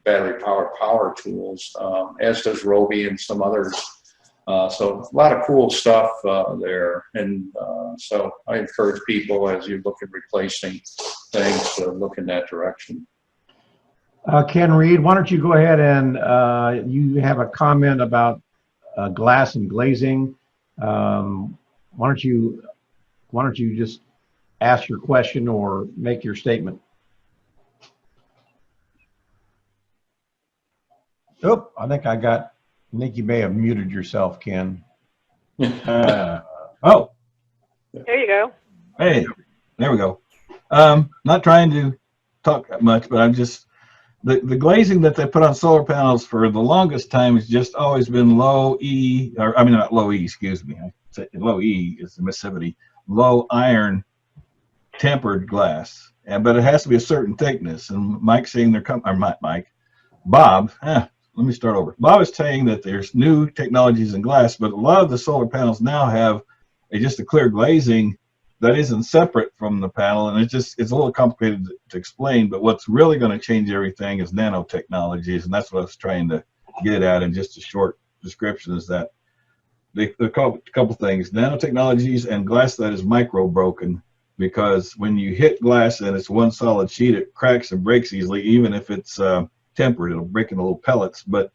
Speaker 2: battery-powered power tools, as does Roby and some others. So a lot of cool stuff there, and so I encourage people, as you look at replacing things, to look in that direction.
Speaker 1: Ken Reed, why don't you go ahead and you have a comment about glass and glazing. Why don't you just ask your question or make your statement? Oh, I think you may have muted yourself, Ken.
Speaker 4: Oh.
Speaker 3: There you go.
Speaker 4: Hey, there we go. Not trying to talk much, but I'm just, the glazing that they put on solar panels for the longest time has just always been low E, or I mean not low E, excuse me. I say low E is emissivity, low iron tempered glass, but it has to be a certain thickness. And Mike's saying Bob. Let me start over. Bob is saying that there's new technologies in glass, but a lot of the solar panels now have just a clear glazing that isn't separate from the panel, and it's a little complicated to explain, but what's really going to change everything is nanotechnologies, and that's what I was trying to get at in just a short description, is that a couple things. Nanotechnologies and glass that is micro broken, because when you hit glass and it's one solid sheet, it cracks and breaks easily, even if it's tempered, it'll break into little pellets. But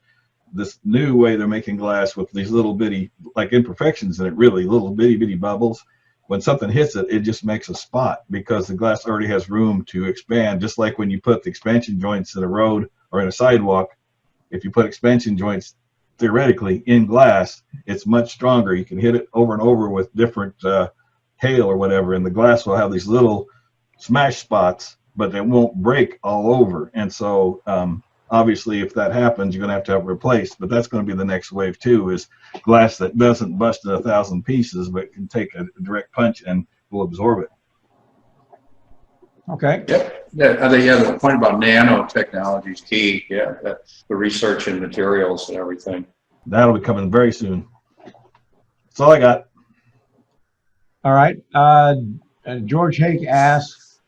Speaker 4: this new way they're making glass with these little bitty, like imperfections in it, really little bitty bubbles, when something hits it, it just makes a spot, because the glass already has room to expand. Just like when you put the expansion joints in a road or in a sidewalk, if you put expansion joints theoretically in glass, it's much stronger. You can hit it over and over with different hail or whatever, and the glass will have these little smash spots, but they won't break all over. And so obviously, if that happens, you're going to have it replaced. But that's going to be the next wave too, is glass that doesn't bust in 1,000 pieces, but can take a direct punch and will absorb it.
Speaker 1: Okay.
Speaker 2: Yep. Yeah. The point about nanotechnology is key. Yeah. The research in materials and everything.
Speaker 4: That'll be coming very soon. That's all I got.
Speaker 1: All right. George Hake asks,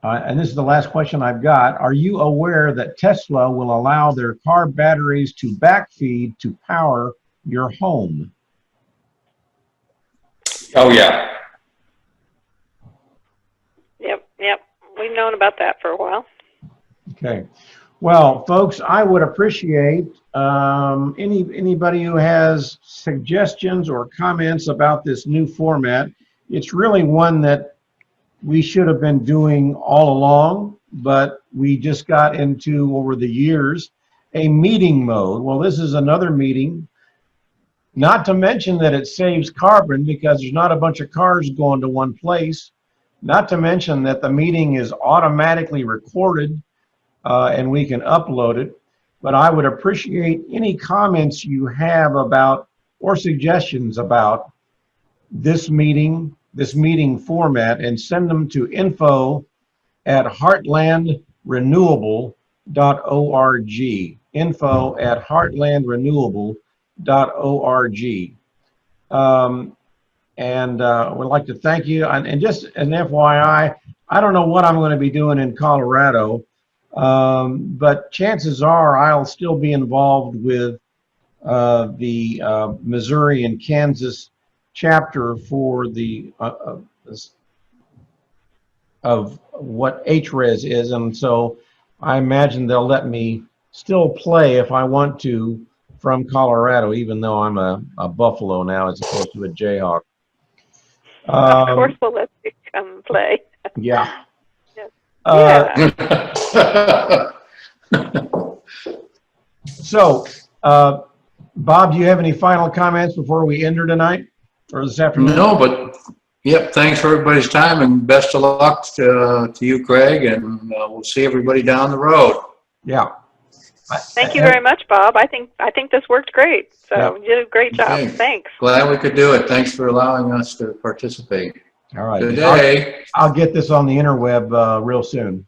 Speaker 1: and this is the last question I've got, are you aware that Tesla will allow their car batteries to backfeed to power your home?
Speaker 2: Oh, yeah.
Speaker 3: Yep. We've known about that for a while.
Speaker 1: Okay. Well, folks, I would appreciate anybody who has suggestions or comments about this new format. It's really one that we should have been doing all along, but we just got into, over the years, a meeting mode. Well, this is another meeting, not to mention that it saves carbon because there's not a bunch of cars going to one place, not to mention that the meeting is automatically recorded and we can upload it. But I would appreciate any comments you have about, or suggestions about, this meeting, this meeting format and send them to info@heartlandrenewable.org. info@heartlandrenewable.org. Would like to thank you. And just an FYI, I don't know what I'm going to be doing in Colorado, but chances are I'll still be involved with the Missouri and Kansas chapter for the of what HRES is, and so I imagine they'll let me still play if I want to from Colorado, even though I'm a Buffalo now as opposed to a Jayhawk.
Speaker 3: Of course, we'll let you come play.
Speaker 1: Yeah.
Speaker 3: Yeah.
Speaker 1: So, Bob, do you have any final comments before we end her tonight or this afternoon?
Speaker 2: No, but yep, thanks for everybody's time and best of luck to you, Craig, and we'll see everybody down the road.
Speaker 1: Yeah.
Speaker 3: Thank you very much, Bob. I think this worked great. So
Speaker 1: Yeah.
Speaker 3: you did a great job.
Speaker 2: Okay.
Speaker 3: Thanks.
Speaker 2: Glad we could do it. Thanks for allowing us to participate.
Speaker 1: All right.
Speaker 2: Good day.
Speaker 1: I'll get this on the interweb real soon.